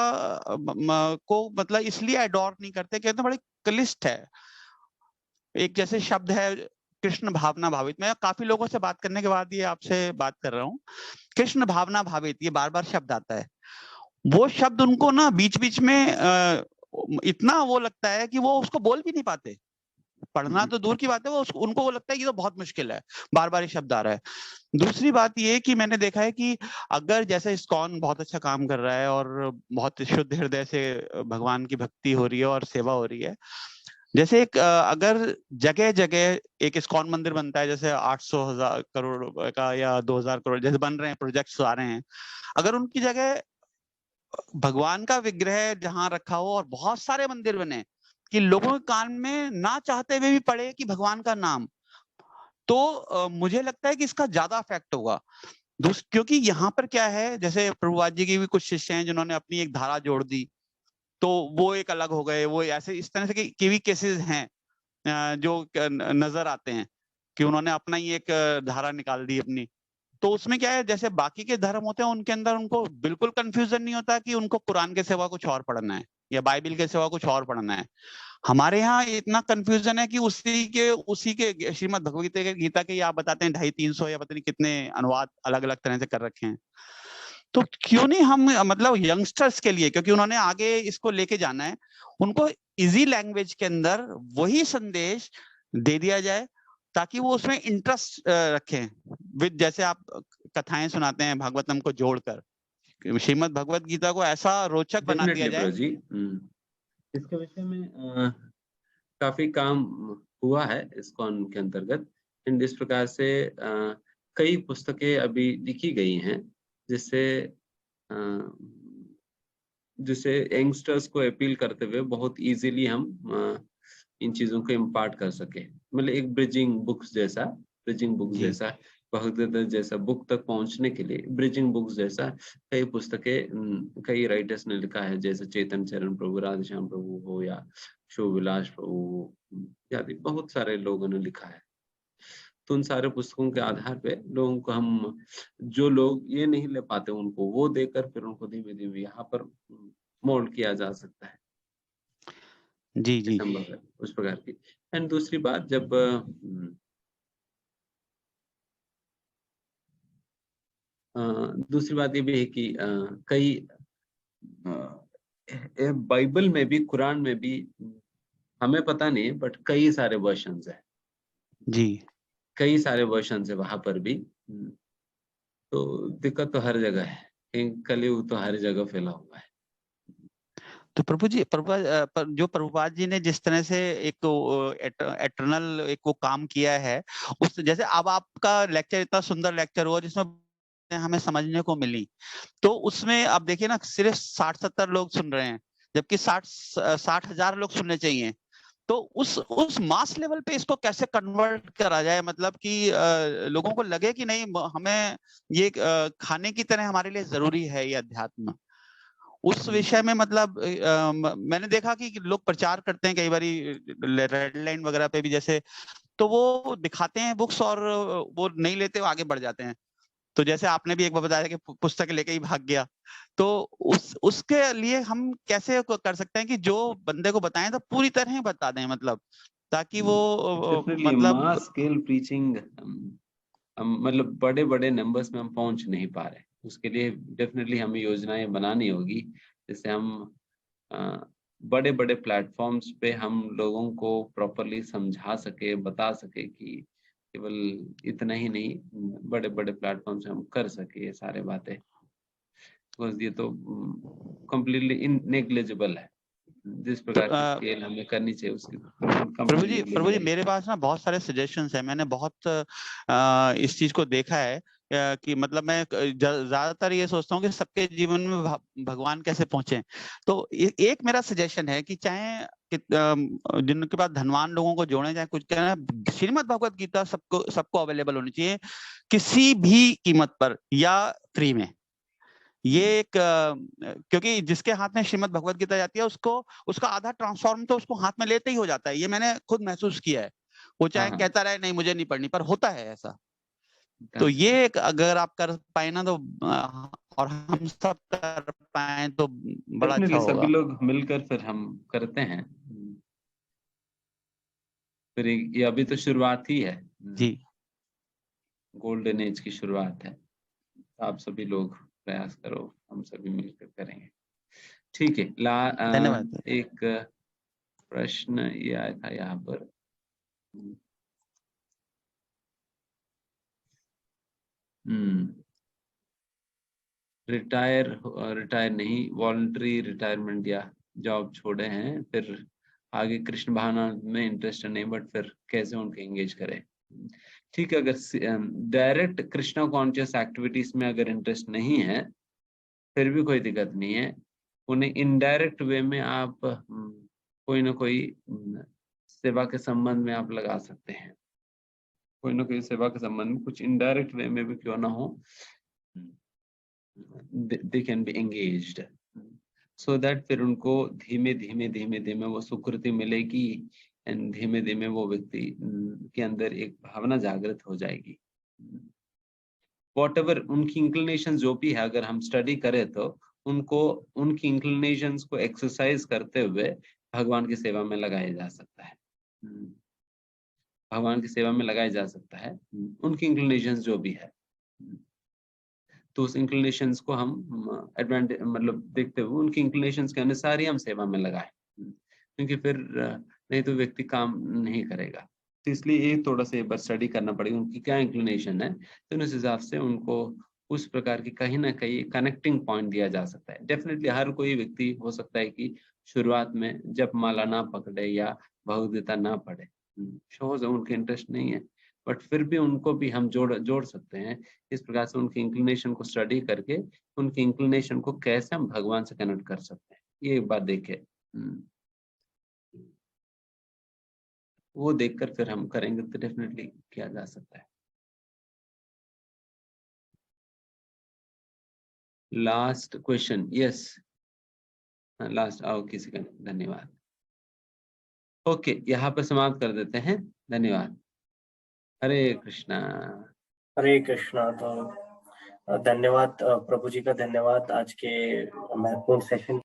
को मतलब इसलिए अडॉर नहीं करते, कहते बड़े क्लिष्ट है। एक जैसे शब्द है कृष्ण भावना भावित, मैं काफी लोगों से बात करने के बाद ये आपसे बात कर रहा हूँ। कृष्ण भावना भावित, ये बार बार शब्द आता है। वो शब्द उनको ना बीच बीच में इतना वो लगता है कि वो उसको बोल भी नहीं पाते। पढ़ना तो दूर की बात है, वो उनको वो लगता है कि तो बहुत मुश्किल है, बार बार ये शब्द आ रहा है। दूसरी बात ये कि मैंने देखा है कि अगर जैसे इस्कॉन बहुत अच्छा काम कर रहा है और बहुत शुद्ध हृदय से भगवान की भक्ति हो रही है और सेवा हो रही है, जैसे एक अगर जगह जगह एक इस्कॉन मंदिर बनता है, जैसे 800,000 करोड़ का या 2,000 करोड़ जैसे बन रहे हैं, प्रोजेक्ट्स आ रहे हैं, अगर उनकी जगह भगवान का विग्रह जहां रखा हो और बहुत सारे मंदिर बने कि लोगों के कान में ना चाहते हुए भी पड़े कि भगवान का नाम, तो मुझे लगता है कि इसका ज्यादा इफेक्ट होगा। क्योंकि यहाँ पर क्या है, जैसे प्रभुपाद जी की भी कुछ शिष्य हैं जिन्होंने अपनी एक धारा जोड़ दी, तो वो एक अलग हो गए। वो ऐसे इस तरह से की भी केसेस हैं जो नजर आते हैं कि उन्होंने अपना ही एक धारा निकाल दी अपनी। तो उसमें क्या है, जैसे बाकी के धर्म होते हैं उनके अंदर उनको बिल्कुल कंफ्यूजन नहीं होता कि उनको कुरान के सिवा कुछ और पढ़ना है या बाइबल के सिवा कुछ और पढ़ना है। हमारे यहाँ इतना कंफ्यूजन है कि उसी के श्रीमद् भगवत गीता के आप बताते हैं 250-300 या पता नहीं कितने अनुवाद अलग अलग तरह से कर रखे हैं। तो क्यों नहीं हम मतलब यंगस्टर्स के लिए, क्योंकि उन्होंने आगे इसको लेके जाना है, उनको इजी लैंग्वेज के अंदर वही संदेश दे दिया जाए ताकि वो उसमें इंटरेस्ट रखें। विद जैसे आप कथाएं सुनाते हैं भागवतम को जोड़कर, श्रीमद् भगवत गीता को ऐसा रोचक बना दिया जाए। जी इसके विषय में काफी काम हुआ है इस्कॉन के अंतर्गत। एंड इस प्रकार से कई पुस्तकें अभी लिखी गई हैं जिससे यंगस्टर्स को अपील करते हुए बहुत इजीली हम इन चीजों को इम्पार्ट कर सके। मतलब एक ब्रिजिंग बुक्स जैसा भगवद जैसा बुक तक पहुंचने के लिए ब्रिजिंग बुक्स जैसा कई पुस्तकें कई राइटर्स ने लिखा है, जैसे चेतन चरण प्रभु, राधेश्याम प्रभु हो या शुभ विलास प्रभु आदि बहुत सारे लोगों ने लिखा है। तो उन सारे पुस्तकों के आधार पे लोगों को हम, जो लोग ये नहीं ले पाते उनको वो देकर फिर उनको धीमे धीमे यहाँ पर मोल्ड किया जा सकता है। जी जी संभव है उस प्रकार की। एंड दूसरी बात, जब दूसरी बात ये भी है कि कई बाइबल में भी, कुरान में भी हमें पता नहीं, बट कई सारे वर्शंस है जी। कई सारे वर्शंस है वहां पर भी। तो दिक्कत तो हर जगह है, कलयुग तो हर जगह फैला हुआ है। तो प्रभु जी, जो प्रभुपाद जी ने जिस तरह से एक एटर्नल एक वो काम किया है, उस जैसे अब आपका लेक्चर इतना सुंदर लेक्चर हुआ जिसमें हमें समझने को मिली, तो उसमें आप देखिए ना, सिर्फ 60-70 लोग सुन रहे हैं, जबकि 60,000 लोग सुनने चाहिए। तो उस मास लेवल पे इसको कैसे कन्वर्ट करा जाए, मतलब कि लोगों को लगे कि नहीं, हमें ये खाने की तरह हमारे लिए जरूरी है ये अध्यात्म। उस विषय में मतलब मैंने देखा कि लोग प्रचार करते हैं कई बारी रेड लाइन वगैरह पे भी, जैसे तो वो दिखाते हैं बुक्स और वो नहीं लेते, वो आगे बढ़ जाते हैं। तो जैसे आपने भी एक बार बताया कि पुस्तक लेके ही भाग गया, तो उसके लिए हम कैसे कर सकते हैं कि जो बंदे को बताएं तो पूरी तरह ही बता दें, मतलब ताकि वो डेफिनेटली मतलब मास स्केल प्रीचिंग, हम मतलब बड़े बड़े नंबर्स में हम पहुंच नहीं पा रहे। उसके लिए डेफिनेटली हमें योजनाएं बनानी होगी, जिससे हम बड़े बड़े प्लेटफॉर्म्स पे हम लोगों को प्रॉपरली समझा सके, बता सके कि केवल इतना ही नहीं, बड़े बड़े प्लेटफॉर्म से हम कर सके ये सारे बातें। बिकॉज ये तो कम्प्लीटली नेग्लिजिबल है। जिस प्रकार की स्केल हमें करनी चाहिए उसकी प्रभु जी मेरे पास ना बहुत सारे सजेशंस हैं। मैंने बहुत इस चीज को देखा है कि मतलब मैं ज्यादातर ये सोचता हूँ कि सबके जीवन में भगवान कैसे पहुंचे। तो एक मेरा सजेशन है कि चाहे जिनके पास धनवान लोगों को जोड़े, चाहे कुछ कहना, श्रीमद् भगवत गीता सबको अवेलेबल होनी चाहिए, किसी भी कीमत पर या फ्री में। ये एक क्योंकि जिसके हाथ में श्रीमद् भगवत गीता जाती है, उसका आधा ट्रांसफॉर्म तो उसको हाथ में लेते ही हो जाता है। ये मैंने खुद महसूस किया है। वो चाहे कहता रहे नहीं मुझे नहीं पढ़नी, पर होता है ऐसा। तो ये एक अगर आप कर पाए ना तो, और हम सब कर पाए तो बड़ा अच्छा होगा। सभी लोग मिलकर फिर हम करते हैं। फिर ये अभी तो शुरुआत ही है जी, गोल्डन एज की शुरुआत है। आप सभी लोग प्रयास करो, हम सभी मिलकर करेंगे। ठीक है। धन्यवाद। एक प्रश्न ये आया था यहाँ पर, रिटायर नहीं, वॉलंटरी रिटायरमेंट या जॉब छोड़े हैं, फिर आगे कृष्ण भावना में इंटरेस्ट नहीं, बट फिर कैसे उनको एंगेज करें। ठीक है, अगर डायरेक्ट कृष्णा कॉन्शियस एक्टिविटीज में अगर इंटरेस्ट नहीं है फिर भी कोई दिक्कत नहीं है। उन्हें इनडायरेक्ट वे में आप कोई ना कोई सेवा के संबंध में आप लगा सकते हैं। कोई ना कोई सेवा के संबंध में कुछ इनडायरेक्ट वे में भी क्यों ना हो, they can be engaged, so that फिर उनको धीमे धीमे वो सुकृति मिलेगी एंड धीमे धीमे वो व्यक्ति के अंदर एक भावना जागृत हो जाएगी। वॉट एवर उनकी इंक्लिनेशन जो भी है, अगर हम स्टडी करें तो उनको उनकी इंक्लिनेशंस को एक्सरसाइज करते हुए भगवान की सेवा में लगाया जा सकता है। भगवान की सेवा में लगाया जा सकता है उनकी इंक्लिनेशंस जो भी है। तो उस इंक्लिनेशंस को हम एडवांटेज मतलब देखते हुए उनकी इंक्लिनेशंस के अनुसार ही हम सेवा में लगाएं, क्योंकि फिर नहीं तो व्यक्ति काम नहीं करेगा। तो इसलिए ये थोड़ा सा एक बार स्टडी करना पड़ेगा उनकी क्या इंक्लिनेशन है, तो उस हिसाब से उनको उस प्रकार की कहीं ना कहीं कनेक्टिंग पॉइंट दिया जा सकता है। डेफिनेटली हर कोई व्यक्ति हो सकता है कि शुरुआत में जब माला ना पकड़े या भगवद्गीता ना पढ़े, शोज उनके इंटरेस्ट नहीं है, बट फिर भी उनको भी हम जोड़ सकते हैं। इस प्रकार से उनकी इंक्लिनेशन को स्टडी करके उनकी इंक्लिनेशन को कैसे हम भगवान से कनेक्ट कर सकते हैं, ये एक बात देखें। वो देखकर फिर हम करेंगे तो डेफिनेटली किया जा सकता है। लास्ट क्वेश्चन, यस लास्ट, आओ किसी का, धन्यवाद। ओके, यहाँ पे समाप्त कर देते हैं, धन्यवाद। हरे कृष्णा। हरे कृष्णा। तो धन्यवाद प्रभु जी का, धन्यवाद आज के महत्वपूर्ण सेशन